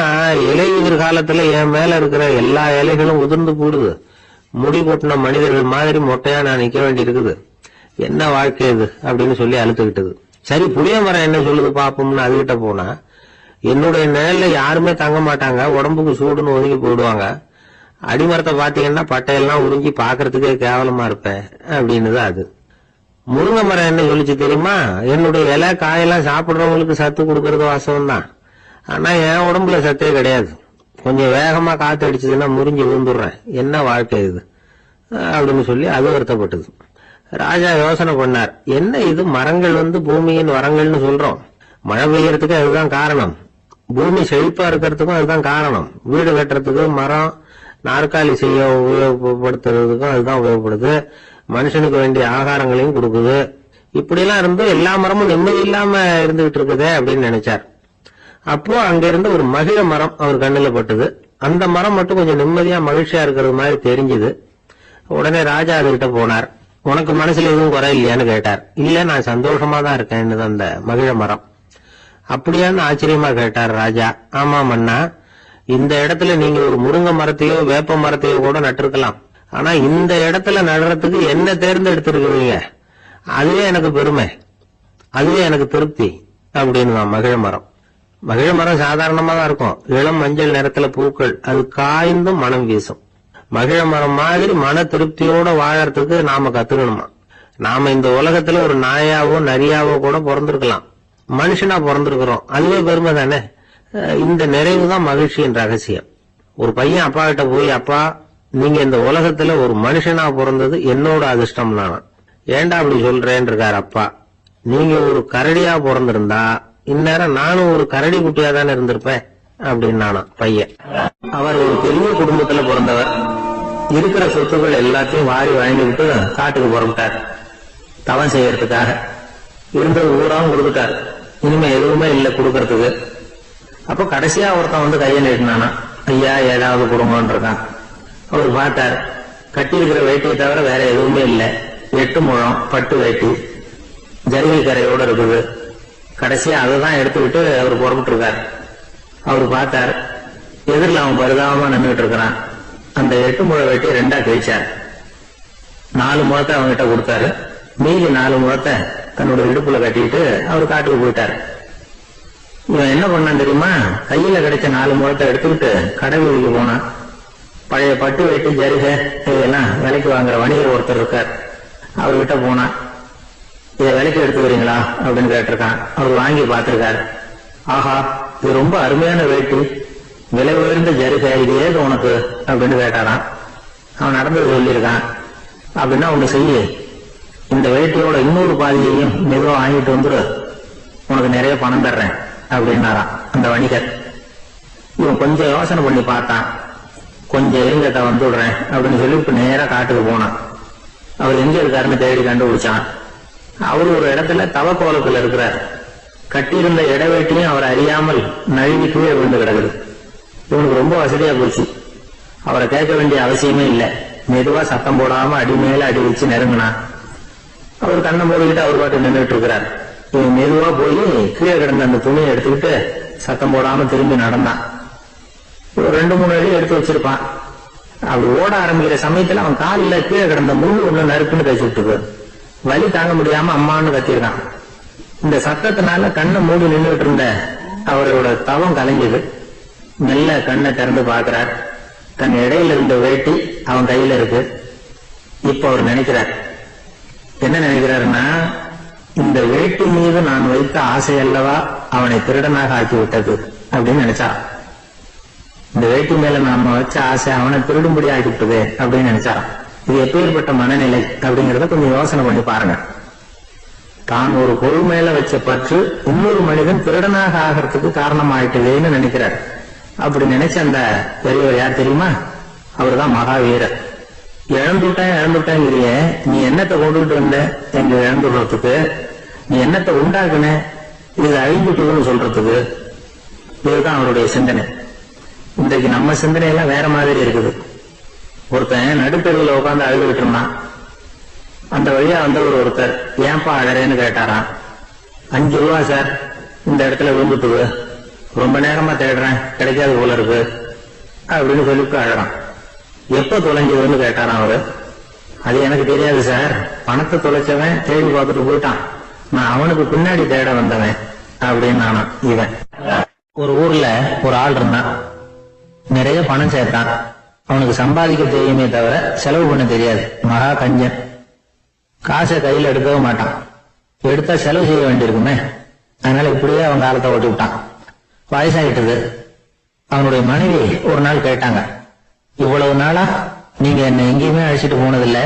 [SPEAKER 2] இலையுதிர் காலத்துல என் மேல இருக்கிற எல்லா இலைகளும் உதிர்ந்து போடுது, முடி கொட்டின மனிதர்கள் மாதிரி மொட்டையா நான் நிக்க வேண்டி இருக்குது, என்ன வாழ்க்கை இது அப்படின்னு சொல்லி அழுத்துக்கிட்டது. சரி புளிய மரம் என்ன சொல்லுது பாப்போம்னு அதுகிட்ட போனா, என்னுடைய நிழல்ல யாருமே தங்க மாட்டாங்க, உடம்புக்கு சூடுன்னு ஒதுங்கி போயிடுவாங்க, அடிமரத்தை பாத்தீங்கன்னா பட்டையெல்லாம் உறிஞ்சி பாக்குறதுக்கே கேவலமா இருப்பேன் அப்படின்னுது அது. முருங்கை மரம் என்ன சொல்லிச்சு தெரியுமா, என்னுடைய இலை காயெல்லாம் சாப்பிடுறவங்களுக்கு சத்து கொடுக்கறது வாசம் தான், ஆனா என் உடம்புல சத்தே கிடையாது, கொஞ்சம் வேகமா காத்து அடிச்சதுன்னா முறிஞ்சு விழுந்துடுறேன், என்ன வாழ்க்கை இது அப்படின்னு சொல்லி அது வருத்தப்பட்டது. ராஜா யோசனை பண்ணார், என்ன இது மரங்கள் வந்து பூமியின் வரங்கள்னு சொல்றோம், மழை பெய்யறதுக்கு அதுதான் காரணம், பூமி செழிப்பா இருக்கிறதுக்கும் அதுதான் காரணம், வீடு கட்டுறதுக்கு மரம், நாற்காலி செய்ய உபயோகப்படுத்துறதுக்கும் அதுதான் உபயோகப்படுது, மனுஷனுக்கு வேண்டிய ஆகாரங்களையும் கொடுக்குது, இப்படி எல்லாம் இருந்து எல்லா மரமும் நிம்மதி இல்லாம இருந்துகிட்டு இருக்குதே அப்படின்னு நினைச்சார். அப்போ அங்க இருந்து ஒரு மகிழ மரம் அவர் கண்ணுல பட்டது. அந்த மரம் மட்டும் கொஞ்சம் நிம்மதியா மகிழ்ச்சியா இருக்கிறது மாதிரி தெரிஞ்சுது. உடனே ராஜா அதுகிட்ட போனார். உனக்கு மனசுல எதுவும் குறை இல்லையான்னு கேட்டார். இல்ல நான் சந்தோஷமா தான் இருக்கேன்னு அந்த மகிழ மரம். அப்படியான்னு ஆச்சரியமா கேட்டார் ராஜா. ஆமா மன்னா, இந்த இடத்துல நீங்க ஒரு முருங்கை மரத்தையோ வேப்ப மரத்தையோ கூட நட்டிருக்கலாம், ஆனா இந்த இடத்துல நடுறதுக்கு என்ன தேர்ந்தெடுத்திருக்கிறீங்க, அதுவே எனக்கு பெருமை, அதுவே எனக்கு திருப்தி அப்படின்னு மகிழ மரம். மகிழ மரம் சாதாரணமா தான் இருக்கும், இளம் மஞ்சள் நிறத்துல பூக்கள், அது காய்ந்தும் மனம் வீசும். மகிழ மரம் மாதிரி மன திருப்தியோட வாழறதுக்கு நாம கத்துக்கணுமா. நாம இந்த உலகத்துல ஒரு நாயாவோ நரியாவோ கூட பிறந்திருக்கலாம், மனுஷனா பிறந்திருக்கிறோம், அதுவே பெருமை தானே. இந்த நிறைவு தான் மகிழ்ச்சியின் ரகசியம். ஒரு பையன் அப்பா கிட்ட போய், அப்பா நீங்க இந்த உலகத்துல ஒரு மனுஷனா பிறந்தது என்னோட அதிர்ஷ்டம் நானா. ஏண்டா அப்படி சொல்றேன்னு இருக்காரு அப்பா. நீங்க ஒரு கரடியா பிறந்திருந்தா இந்நேரம் நானும் ஒரு கரடி குட்டியா தானே இருந்திருப்பேன் அப்படின்னு நானா பையன். அவர் ஒரு பெரிய குடும்பத்துல பிறந்தவர். இருக்கிற சொத்துக்கள் எல்லாத்தையும் வாரி வாங்கிட்டு காட்டுக்கு புறப்பட்டார் தவம் செய்யறதுக்காக. இருந்தது ஊராவும் கொடுத்துட்டார், இனிமே எதுவுமே இல்லை கொடுக்கறதுக்கு. அப்ப கடைசியா ஒருத்தன் வந்து கையை நீட்டினானா, ஐயா ஏதாவது கொடுங்கன்னு இருக்கான். அவர் பார்த்தார், கட்டி இருக்கிற வேட்டியை தவிர வேற எதுவுமே இல்லை, 8 முழம் பட்டு வேட்டி ஜரிகை கரையோட இருக்குது. கடைசியா அதை தான் எடுத்துக்கிட்டு அவர் புறப்பட்டு இருக்கார். அவரு பார்த்தார், எதிரில் அவன் பரிதாபமா நின்றுட்டு இருக்கிறான். அந்த 8 முழ வேட்டி 2ஆ கிழிச்சார். 4 முழத்தை அவங்ககிட்ட கொடுத்தாரு, மீதி 4 முழத்தை தன்னோட இடுப்புல கட்டிட்டு அவர் காட்டுக்கு போயிட்டாரு. இவன் என்ன பண்ணான் தெரியுமா? கையில கிடைச்ச 4 முழத்தை எடுத்துக்கிட்டு கடை வீதிக்கு போனான். பழைய பட்டு வெட்டி ஜரிகை இதெல்லாம் விலைக்கு வாங்குற வணிகர் ஒருத்தர் இருக்கார். அவர்கிட்ட போனான். இதை விலைக்கு எடுத்து வரீங்களா அப்படின்னு கேட்டிருக்கான். அவர் வாங்கி பார்த்திருக்காரு. ஆஹா, இது ரொம்ப அருமையான வேட்டி, விலை உயர்ந்த ஜரிகை, இது ஏது உனக்கு அப்படின்னு கேட்டாரான். அவன் நடந்தது சொல்லியிருக்கான். அப்படின்னா ஒண்ணு செய்ய, இந்த வேட்டியோட இன்னொரு பாதியையும் மெதுவா வாங்கிட்டு வந்துரு, உனக்கு நிறைய பணம் தர்றேன் அப்படின்னாரான் அந்த வணிகர். இவன் கொஞ்சம் யோசனை பண்ணி பார்த்தான். கொஞ்சம் இருங்கட்ட வந்து விடுறேன் அப்படின்னு சொல்லி இப்ப நேரா காட்டுக்கு போனான். அவர் எங்க இருக்காருன்னு தேடி கண்டுபிடிச்சான். அவரு ஒரு இடத்துல தவக்கோலத்துல இருக்கிறார். கட்டியிருந்த இடவேட்டியும் அவர் அறியாமல் நழுவி கீழே விழுந்து கிடக்குது. இவனுக்கு ரொம்ப வசதியா போச்சு. அவரை கேட்க வேண்டிய அவசியமே இல்லை. மெதுவா சத்தம் போடாம அடி மேல அடி வச்சு நெருங்கினான். அவர் கண்ணை மூடிக்கிட்டு அவர் பாட்டு நின்றுட்டு இருக்கிறார். இவன் மெதுவா போய் கீழே கிடந்த அந்த துணியை எடுத்துக்கிட்டு சத்தம் போடாம திரும்பி நடந்தான். ஒரு 2-3 அடி எடுத்து வச்சிருப்பான். அப்படி ஓட ஆரம்பிக்கிற சமயத்துல அவன் காலில் கீழே கிடந்த முள்ளு ஒண்ணு நறுக்குன்னு கழிச்சு விட்டுருக்கு. வலி தாங்க முடியாம அம்மான்னு கத்திருக்கான். இந்த சத்தத்தினால கண்ணை மூடி நின்றுட்டு இருந்த அவரோட தவம் கலைஞ்சது. மெல்ல கண்ணை திறந்து பாக்குறார். தன் இடையில இருந்த வேட்டி அவன் கையில இருக்கு. இப்ப அவர் நினைக்கிறார், என்ன நினைக்கிறாருன்னா, இந்த வேட்டி மீது நான் வைத்த ஆசை அல்லவா அவனை திருடனாக ஆக்கி விட்டது அப்படின்னு நினைச்சா. இந்த வேட்டி மேல நாம வச்ச ஆசை அவனை திருடும்படி ஆக்கிவிட்டது அப்படின்னு நினைச்சாராம். இது எப்பேற்பட்ட மனநிலை அப்படிங்கறத கொஞ்சம் யோசனை பண்ணி பாருங்க. தான் ஒரு பொருள் மேல வச்ச பற்று இன்னொரு மனிதன் திருடனாக ஆகிறதுக்கு காரணம் ஆயிட்டுதுன்னு நினைக்கிறார். அப்படி நினைச்ச அந்த பெரியவர் யார் தெரியுமா? அவர் தான் மகாவீரர். இழந்துட்டேங்கிறிய, நீ என்னத்தை கொண்டுட்டு வந்த எங்க இழந்துடுறதுக்கு? நீ என்னத்தை உண்டாக்குன இது அழிஞ்சுட்டுன்னு சொல்றதுக்கு? இதுதான் அவருடைய சிந்தனை. இன்றைக்கு நம்ம சிந்தனை எல்லாம் வேற மாதிரி இருக்குது. ஒருத்தன் நடுத்தெருவில் உட்காந்து அழுதுகிட்டு இருந்தான். அந்த வழியா வந்தவர் ஒருத்தர், ஏன்பா அழறேன்னு கேட்டாராம். 5 ரூபா சார், இந்த இடத்துல விழுந்துட்டு ரொம்ப நேரமா தேடுறேன், கிடைக்காது போல இருக்கு அப்படின்னு சொல்லிட்டு அழறான். எப்ப தொலைஞ்சதுன்னு கேட்டாராம் அவரு. அது எனக்கு தெரியாது சார், பணத்தை தொலைச்சவன் தேடி பார்த்துட்டு போயிட்டான், நான் அவனுக்கு பின்னாடி தேட வந்தவன் அப்படின்னு நானும். இவன் ஒரு ஊர்ல ஒரு ஆள் இருந்தான். நிறைய பணம் சேர்த்தான். அவனுக்கு சம்பாதிக்க தெரியுமே தவிர செலவு பண்ண தெரியாது. மகா கஞ்சன். காசை கையில எடுக்கவும் மாட்டான். எடுத்தா செலவு செய்ய வேண்டியிருக்குமே. அதனால இப்படியே அவன் காலத்தை ஓட்டி விட்டான். வயசாயிட்டது. அவனுடைய மனைவி ஒரு நாள் கேட்டாங்க, இவ்வளவு நாளா நீங்க என்ன எங்கேயுமே அழைச்சிட்டு போனதில்ல,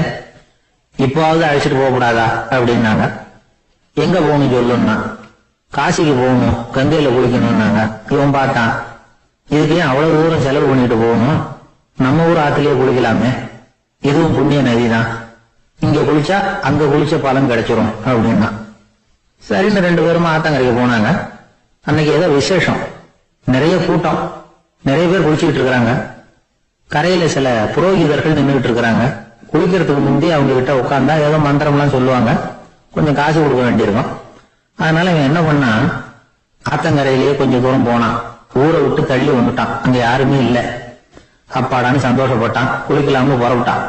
[SPEAKER 2] இப்போவாவது அழைச்சிட்டு போக கூடாதா அப்படின்னாங்க. எங்க போகணும் சொல்லுன்னா, காசிக்கு போகணும், கங்கையில குளிக்கணும்னாங்க. இவன் பார்த்தான், இதுக்கு ஏன் அவ்வளவு தூரம் செலவு பண்ணிட்டு போகணும், நம்ம ஊர் ஆத்திலேயே குளிக்கலாமே, இதுவும் புண்ணிய நதிதான், இங்க குளிச்சா அங்க குளிச்ச பலன் கிடைச்சிரும் அப்படின்னா. சரின்னு 2 பேரும் ஆத்தங்கரைக்கு போனாங்க. அன்னைக்கு ஏதோ விசேஷம், நிறைய கூட்டம், நிறைய பேர் குளிச்சுக்கிட்டு இருக்கிறாங்க. கரையில சில புரோகிதர்கள் நின்றுட்டு இருக்கிறாங்க. குளிக்கிறதுக்கு முந்தைய அவங்க கிட்ட உட்கார்ந்தா ஏதோ மந்திரம்லாம் சொல்லுவாங்க, கொஞ்சம் காசு கொடுக்க வேண்டியிருக்கும். அதனால இவன் என்ன பண்ணா, ஆத்தங்கரையிலேயே கொஞ்சம் தூரம் போனான். ஊரை விட்டு தள்ளி வந்துட்டான். அங்க யாருமே இல்லை. அப்பாடான்னு சந்தோஷப்பட்டான். குளிக்கலாம்னு புறப்பட்டான்.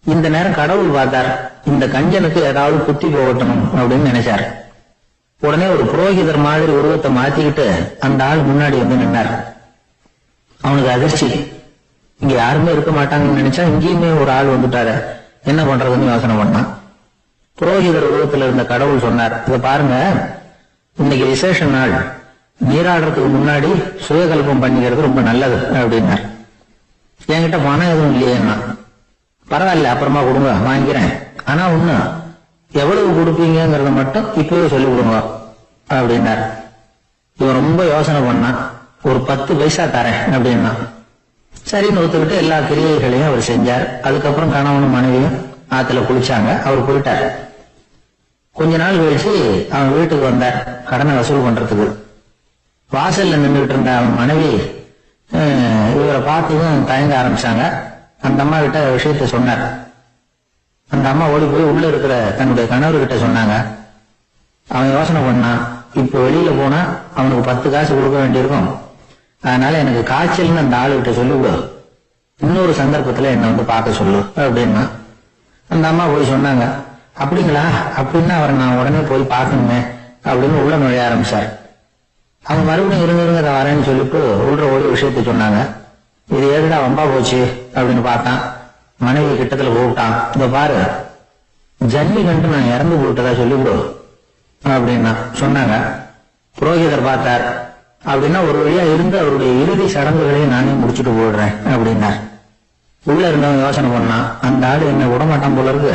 [SPEAKER 2] இந்த நேரம் கடவுள் பார்த்தார், இந்த கஞ்சனுக்கு ஏதாவது புத்தி போகட்டும் அப்படின்னு நினைச்சாரு. உடனே ஒரு புரோகிதர் மாதிரி உருவத்தை மாத்திக்கிட்டு அந்த ஆள் முன்னாடி வந்து நின்னார். அவனுக்கு அதிர்ச்சி. இங்க யாருமே இருக்க மாட்டாங்கன்னு நினைச்சா இங்கேயுமே ஒரு ஆள் வந்துட்டாரு, என்ன பண்றதுன்னு யோசனை பண்ணான். புரோகிதர் உருவத்தில் இருந்த கடவுள் சொன்னார், இத பாருங்க, இன்னைக்கு விசேஷ நாள், நீராடுறதுக்கு முன்னாடி சுயகல்பம் பண்ணிக்கிறது ரொம்ப நல்லது அப்படின்னார். என்கிட்ட பணம் எதுவும் இல்லையேன்னா, பரவாயில்ல அப்புறமா கொடுங்க வாங்கிக்கிறேன், ஆனா ஒண்ணு, எவ்வளவு கொடுப்பீங்கிறத மட்டும் இப்பவே சொல்லி கொடுங்க அப்படின்னார். இவன் ரொம்ப யோசனை பண்ணான். ஒரு 10 பைசா தரேன் அப்படின்னா. சரின்னு ஒத்துக்கிட்டு எல்லா கிரியைகளையும் அவர் செஞ்சார். அதுக்கப்புறம் கணவனும் மனைவியும் ஆத்துல குளிச்சாங்க. அவர் போயிட்டார். கொஞ்ச நாள் கழிச்சு அவன் வீட்டுக்கு வந்தார் கடனை வசூல் பண்றதுக்கு. வாசல்ல நின்றுட்டு இருந்த அவன் மனைவி இவரை பார்த்ததும் தயங்க ஆரம்பிச்சாங்க. அந்த அம்மா கிட்ட விஷயத்த சொன்னார். அந்த அம்மா ஓடி போய் உள்ள இருக்கிற தன்னுடைய கணவர்கிட்ட சொன்னாங்க. அவன் யோசனை பண்ணான், இப்ப வெளியில போனா அவனுக்கு 10 காசு கொடுக்க வேண்டியிருக்கும், அதனால எனக்கு காய்ச்சல்னு அந்த ஆளுகிட்ட சொல்லிவிடு, இன்னொரு சந்தர்ப்பத்துல என்ன வந்து பார்க்க சொல்லு அப்படின்னா. அந்த அம்மா போய் சொன்னாங்க. அப்படிங்களா, அப்படின்னா அவரை நான் உடனே போய் பார்க்கணுமே அப்படின்னு உள்ள நுழைய ஆரம்பிச்சார். அவங்க மறுபடியும் இருங்க வரேன்னு சொல்லிட்டு உள்ள ஒரு விஷயத்த சொன்னாங்க. இது ஏதுடா வம்பா போச்சு அப்படின்னு பார்த்தான். மனைவி கிட்டத்துல கூப்பிட்டான். இந்த பாரு, ஜன்னி கண்டு நான் இறந்து போட்டதா சொல்லிவிடு அப்படின்னா சொன்னாங்க. புரோகிதர் பார்த்தார். அப்படின்னா ஒரு வழியா இருந்து அவருடைய இறுதி சடங்குகளையும் நானே முடிச்சுட்டு போடுறேன் அப்படின்னா. உள்ள இருந்தவங்க யோசனை பண்ணான், அந்த ஆடு என்ன விடமாட்டான் போல இருக்கு,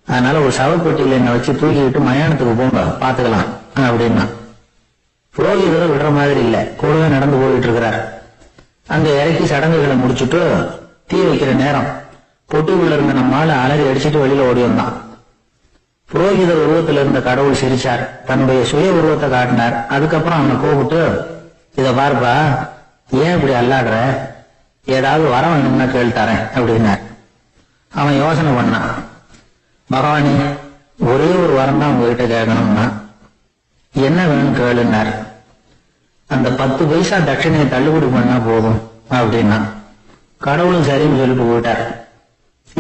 [SPEAKER 2] அதனால ஒரு சவப்பெட்டியில என்னை வச்சு தூக்கிக்கிட்டு மயானத்துக்கு போங்க பாத்துக்கலாம் அப்படின்னா. புரோகிதரை விடுற மாதிரி இல்ல, கூடவே நடந்து போயிட்டு இருக்கிறார். அங்க இறக்கி சடங்குகளை முடிச்சுட்டு தீ வைக்கிற நேரம் பொட்டுக்குள்ள இருந்த நம்மால அலறி அடிச்சுட்டு வெளியில ஓடி வந்தான். புரோகிதர் உருவத்தில் இருந்த கடவுள் சிரிச்சார், தன்னுடைய சுய உருவத்தை காட்டினார். அதுக்கப்புறம் அவனை கூப்பிட்டு, இத பார்ப்பா, ஏன் இப்படி அல்லாடுற, ஏதாவது வரம் வேணும்னா கேள்வித்தாரேன் அப்படின்னார். அவன் யோசனை பண்ணான். பகவானே, ஒரே ஒரு வரம் தான் உங்ககிட்ட கேட்கணும்னா. என்ன வேணும் கேளுன்னார். அந்த 10 பைசா தட்சணையை தள்ளுபடி பண்ணா போதும் அப்படின்னா. கடவுளும் சரின்னு சொல்லிட்டு போயிட்டார்.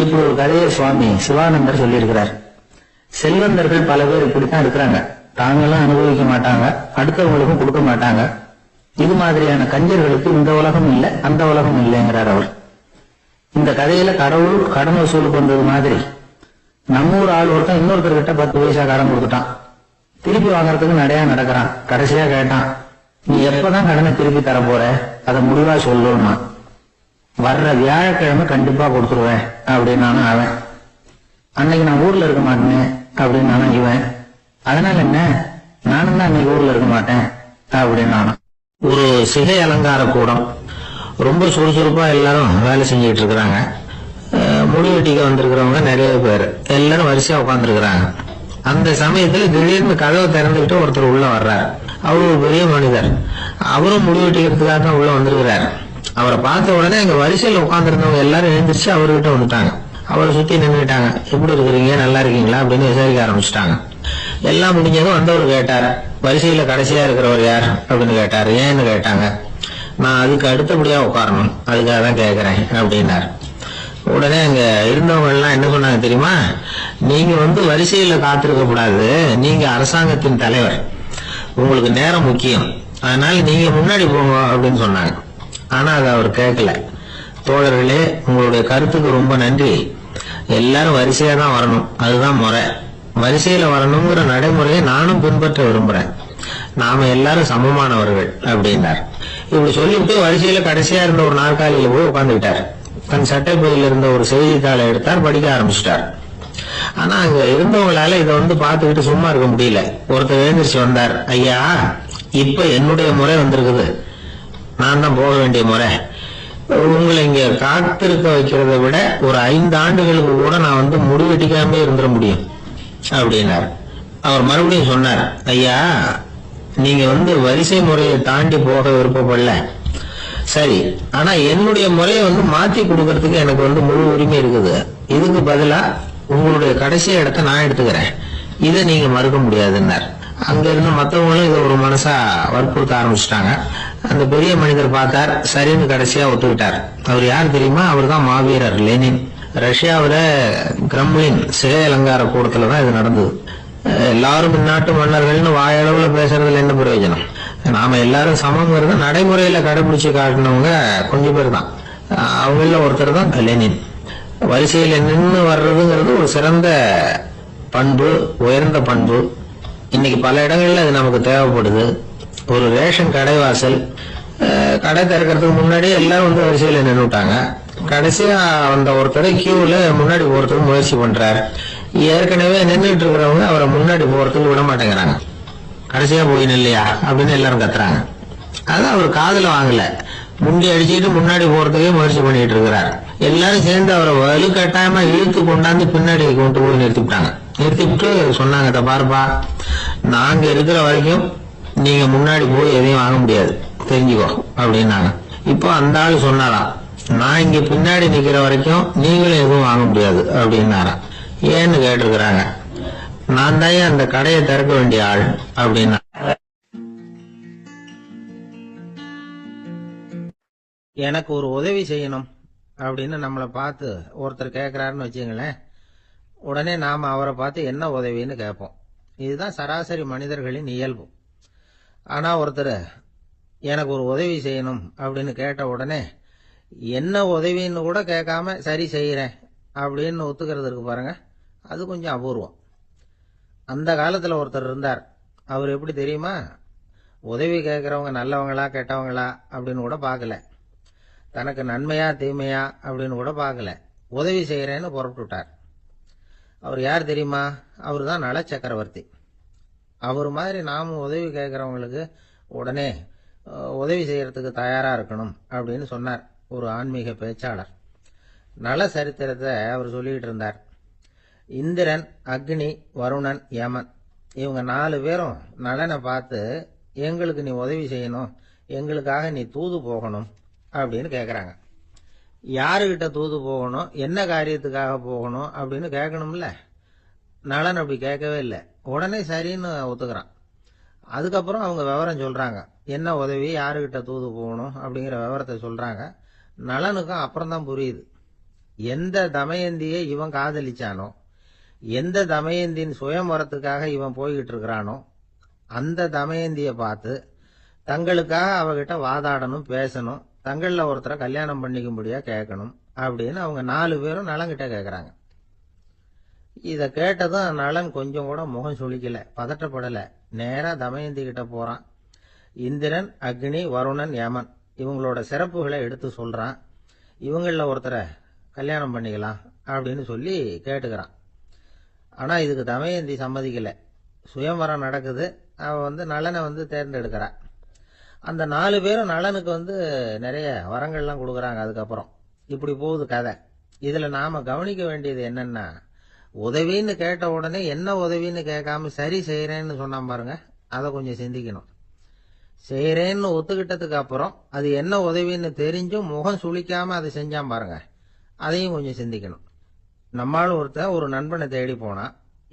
[SPEAKER 2] இப்படி ஒரு கதையை சுவாமி சிவானந்தர் சொல்லியிருக்கிறார். செல்வந்தர்கள் பல பேர் இப்படித்தான் இருக்கிறாங்க. தாங்களும் அனுபவிக்க மாட்டாங்க, அடுத்தவங்களுக்கும் கொடுக்க மாட்டாங்க. இது மாதிரியான கஞ்சர்களுக்கு இந்த உலகம் இல்லை, அந்த உலகம் இல்லைங்கிறார் அவர். இந்த கதையில கடவுள் கடன் வசூலுக்கு வந்தது மாதிரி நம்ம ஊர் ஆள் ஒருத்தன் இன்னொருத்தர்கிட்ட 10 பைசா கடன் கொடுத்துட்டான். திருப்பி வாங்கறதுக்கு நடையா நடக்கிறான். கடைசியா கேட்டான், நீ எப்பதான் கடனை திருப்பி தர போற, அதை முடிவா சொல்லணுமா. வர்ற வியாழக்கிழமை கண்டிப்பா கொடுத்துருவேன் அப்படின்னானு அவன். அன்னைக்கு நான் ஊர்ல இருக்க மாட்டேன் அப்படின்னு இவன். அதனால என்ன, நானும் தான் அன்னைக்கு ஊர்ல இருக்க மாட்டேன் அப்படின்னு. ஒரு சிகை அலங்கார கூடம், ரொம்ப சுறுசுறுப்பா எல்லாரும் வேலை செஞ்சுட்டு இருக்கிறாங்க. முடி வெட்டிக்க வந்திருக்கிறவங்க நிறைய பேர், எல்லாரும் வரிசையா உட்காந்துருக்கிறாங்க. அந்த சமயத்துல திடீர்னு கதவை திறந்துகிட்டு ஒருத்தர் உள்ள வர்றாரு. அவரு ஒரு பெரிய மனிதர். அவரும் முடி வெட்டிக்கிறதுக்காக தான் உள்ள வந்திருக்கிறார். அவரை பார்த்த உடனே அங்க வரிசையில உட்காந்துருந்தவங்க எல்லாரும் எழுந்திரிச்சு அவர்கிட்ட வந்துட்டாங்க. அவரை சுத்தி நின்றுட்டாங்க. எப்படி இருக்கிறீங்க, நல்லா இருக்கீங்களா அப்படின்னு விசாரிக்க ஆரம்பிச்சுட்டாங்க. எல்லாம் முடிஞ்சதும் வந்தவர் கேட்டார், வரிசையில கடைசியா இருக்கிறவர் யார் அப்படின்னு கேட்டாரு. ஏன்னு கேட்டாங்க. நான் அதுக்கு அடுத்தபடியா உட்காரணும், அதுக்காக தான் கேட்கிறேன் அப்படின்னாரு. உடனே அங்க இருந்தவங்க எல்லாம் என்ன சொன்னாங்க தெரியுமா, நீங்க வரிசையில காத்திருக்க கூடாது, நீங்க அரசாங்கத்தின் தலைவர், உங்களுக்கு நேரம் முக்கியம், அதனால நீங்க முன்னாடி போங்க அப்படின்னு சொன்னாங்க. ஆனா அதை அவர் கேட்கல. தோழர்களே, உங்களுடைய கருத்துக்கு ரொம்ப நன்றி. எல்லாரும் வரிசையா தான் வரணும், அதுதான் முறை. வரிசையில வரணுங்கிற நடைமுறையை நானும் பின்பற்ற விரும்புறேன். நாம எல்லாரும் சமமானவர்கள் அப்படின்னார். இப்படி சொல்லிவிட்டு வரிசையில கடைசியா இருந்த ஒரு நாற்காலியில போய் உட்கார்ந்துக்கிட்டார். தன் சட்டை பையில இருந்த ஒரு செய்தித்தாளை எடுத்தார், படிக்க ஆரம்பிச்சிட்டார். ஆனா அங்க இருந்தவங்களால இதை பார்த்துக்கிட்டு சும்மா இருக்க முடியல. ஒருத்தர் எழுந்திரிச்சு வந்தார். ஐயா, இப்ப என்னுடைய முறை வந்திருக்குது, நான் தான் போக வேண்டிய முறை. உங்களை இங்க காத்திருக்க வைக்கிறத விட ஒரு 5 ஆண்டுகளுக்கு கூட நான் முடிவெட்டிக்காம இருந்துட முடியும் அப்படின்னார். அவர் மறுபடியும் சொன்னார், ஐயா, நீங்க வரிசை முறையை தாண்டி போக விருப்பப்படல, சரி, ஆனா என்னுடைய முறையை மாத்தி கொடுக்கறதுக்கு எனக்கு முழு உரிமை இருக்குது. இதுக்கு பதிலா உங்களுடைய கடைசி இடத்தை நான் எடுத்துக்கிறேன், இதை நீங்க மறுக்க முடியாதுன்னார். அங்க இருந்த மற்றவங்களும் இதை ஒரு மனசா வற்புறுத்த ஆரம்பிச்சுட்டாங்க. அந்த பெரிய மனிதர் பார்த்தார், சரின்னு கடைசியா ஒத்துக்கிட்டார். அவர் யார் தெரியுமா, அவர் தான் மாவீரர் லெனின். ரஷ்யாவில கிரெம்ளின் சிகை அலங்கார கூடத்துலதான் இது நடந்தது. எல்லாரும் இந்நாட்டு மன்னர்கள்னு வாயளவுல பேசுறதுல என்ன பிரயோஜனம், நாம எல்லாரும் சமங்கிறத நடைமுறையில கடைபிடிச்சு காட்டினவங்க கொஞ்சம் பேர் தான். அவங்கள ஒருத்தர் தான் லெனின். வரிசையில நின்று வர்றதுங்கிறது ஒரு சிறந்த பண்பு, உயர்ந்த பண்பு. இன்னைக்கு பல இடங்கள்ல அது நமக்கு தேவைப்படுது. ஒரு ரேஷன் கடைவாசல், கடை திறக்கிறதுக்கு முன்னாடி எல்லாரும் வரிசையில நின்றுட்டாங்க. கடைசியா வந்த ஒருத்தர் கியூல முன்னாடி போறதுக்கு முயற்சி பண்றாரு. ஏற்கனவே நின்றுட்டு இருக்கிறவங்க அவரை முன்னாடி போறதுக்கு விட மாட்டேங்கிறாங்க. கடைசியா போய் நில்லையா அப்படின்னு எல்லாரும் கத்துறாங்க. அதான் அவர் காதுல வாங்கல, முண்டி அடிச்சுட்டு முன்னாடி போறதுக்கே முயற்சி பண்ணிட்டு இருக்கிறார். எல்லாரும் சேர்ந்து அவரை வலுக்கட்டாயமா இழுத்து கொண்டாந்து பின்னாடி கொண்டு போய் நிறுத்திவிட்டாங்க. நிறுத்திவிட்டு சொன்னாங்க, இதை பாருப்பா, நாங்க இருக்கிற வரைக்கும் நீங்க முன்னாடி போய் எதையும் வாங்க முடியாது, தெரிஞ்சுக்கோ அப்படின்னாங்க. இப்போ அந்த ஆளு சொன்னாராம், நான் இங்க பின்னாடி நிக்கிற வரைக்கும் நீங்களும் எதுவும் வாங்க முடியாது அப்படின்னாராம். ஏன்னு கேட்டிருக்கிறாங்க. நான் தான் அந்த கடையை திறக்க வேண்டிய ஆள் அப்படின்னா.
[SPEAKER 1] எனக்கு ஒரு உதவி செய்யணும் அப்படின்னு நம்மளை பார்த்து ஒருத்தர் கேட்கிறாருன்னு வச்சுங்களேன், உடனே நாம அவரை பார்த்து என்ன உதவின்னு கேட்போம். இதுதான் சராசரி மனிதர்களின் இயல்பு. ஆனால் ஒருத்தர் எனக்கு ஒரு உதவி செய்யணும் அப்படின்னு கேட்ட உடனே என்ன உதவின்னு கூட கேட்காம சரி செய்கிறேன் அப்படின்னு ஒத்துக்கிறது இருக்கு பாருங்க, அது கொஞ்சம் அபூர்வம். அந்த காலத்தில் ஒருத்தர் இருந்தார். அவர் எப்படி தெரியுமா? உதவி கேட்குறவங்க நல்லவங்களா கெட்டவங்களா அப்படின்னு கூட பார்க்கல, தனக்கு நன்மையா தீமையா அப்படின்னு கூட பார்க்கல, உதவி செய்கிறேன்னு புறப்பட்டுட்டார். அவர் யார் தெரியுமா? அவர் தான் நல சக்கரவர்த்தி. அவர் மாதிரி நாமும் உதவி கேட்குறவங்களுக்கு உடனே உதவி செய்யறதுக்கு தயாரா இருக்கணும் அப்படின்னு சொன்னார் ஒரு ஆன்மீக பேச்சாளர். நல சரித்திரத்தை அவர் சொல்லிட்டு இருந்தார். இந்திரன், அக்னி, வருணன், யமன் இவங்க 4 பேரும் நலனை பார்த்து எங்களுக்கு நீ உதவி செய்யணும், எங்களுக்காக நீ தூது போகணும் அப்படின்னு கேட்குறாங்க. யாருக்கிட்ட தூது போகணும், என்ன காரியத்துக்காக போகணும் அப்படின்னு கேட்கணும்ல. நலன் அப்படி கேட்கவே இல்லை, உடனே சரின்னு ஒத்துக்கிறான். அதுக்கப்புறம் அவங்க விவரம் சொல்றாங்க, என்ன உதவி, யாருக்கிட்ட தூது போகணும் அப்படிங்கிற விவரத்தை சொல்றாங்க. நலனுக்கும் அப்புறம்தான் புரியுது, எந்த தமயந்தியை இவன் காதலிச்சானோ, எந்த தமயந்தின் சுயம்பரத்துக்காக இவன் போய்கிட்டு இருக்கிறானோ அந்த தமயந்தியை பார்த்து தங்களுக்காக அவகிட்ட வாதாடணும், பேசணும், தங்களில் ஒருத்தரை கல்யாணம் பண்ணிக்கும்படியா கேட்கணும் அப்படின்னு அவங்க 4 பேரும் நலன்கிட்ட கேட்குறாங்க. இதை கேட்டதும் நலன் கொஞ்சம் கூட முகம் சுளிக்கல, பதட்டப்படலை, நேரா தமயந்தி கிட்ட போறான். இந்திரன், அக்னி, வருணன், யமன் இவங்களோட சிறப்புகளை எடுத்து சொல்றான். இவங்களில் ஒருத்தரை கல்யாணம் பண்ணிக்கலாம் அப்படின்னு சொல்லி கேட்டுக்கிறான். ஆனா இதுக்கு தமயந்தி சம்மதிக்கல. சுயம்வரம் நடக்குது, அவ நலனை தேர்ந்தெடுக்கிறா. அந்த 4 பேரும் நலனுக்கு நிறைய வரங்கள்லாம் கொடுக்குறாங்க. அதுக்கப்புறம் இப்படி போகுது கதை. இதுல நாம கவனிக்க வேண்டியது என்னன்னா, உதவின்னு கேட்ட உடனே என்ன உதவின்னு கேட்காம சரி செய்யறேன்னு சொன்னான் பாருங்க, அதை கொஞ்சம் சிந்திக்கணும். செய்யறேன்னு ஒத்துக்கிட்டதுக்கு அப்புறம் அது என்ன உதவின்னு தெரிஞ்சும் முகம் சுளிக்காம அதை செஞ்சான் பாருங்க, அதையும் கொஞ்சம் சிந்திக்கணும். நம்மளும் ஒரு நண்பனை தேடி போனா,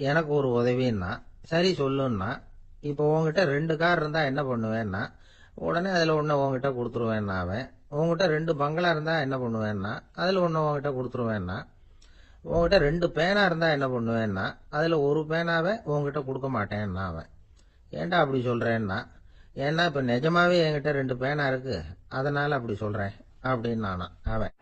[SPEAKER 1] எனக்கு ஒரு உதவின்னா சரி சொல்லுன்னா, இப்போ உங்ககிட்ட 2 கார் இருந்தா என்ன பண்ணுவேன்னா, உடனே அதுல ஒண்ணு உங்ககிட்ட கொடுத்துருவேன்னா, அவன் உங்ககிட்ட 2 பங்களா இருந்தா என்ன பண்ணுவேன்னா, அதுல ஒண்ணு உங்ககிட்ட கொடுத்துருவேன்னா, உங்ககிட்ட 2 பேனா இருந்தா என்ன பண்ணுவேன்னா, அதுல ஒரு பேனாவை உங்ககிட்ட கொடுக்க மாட்டேன்னா அவன். ஏன்டா அப்படி சொல்றேன்னா, ஏன்னா இப்ப நிஜமாவே என்கிட்ட 2 பேனா இருக்கு, அதனால அப்படி சொல்றேன் அப்படின்னு நானா அவன்.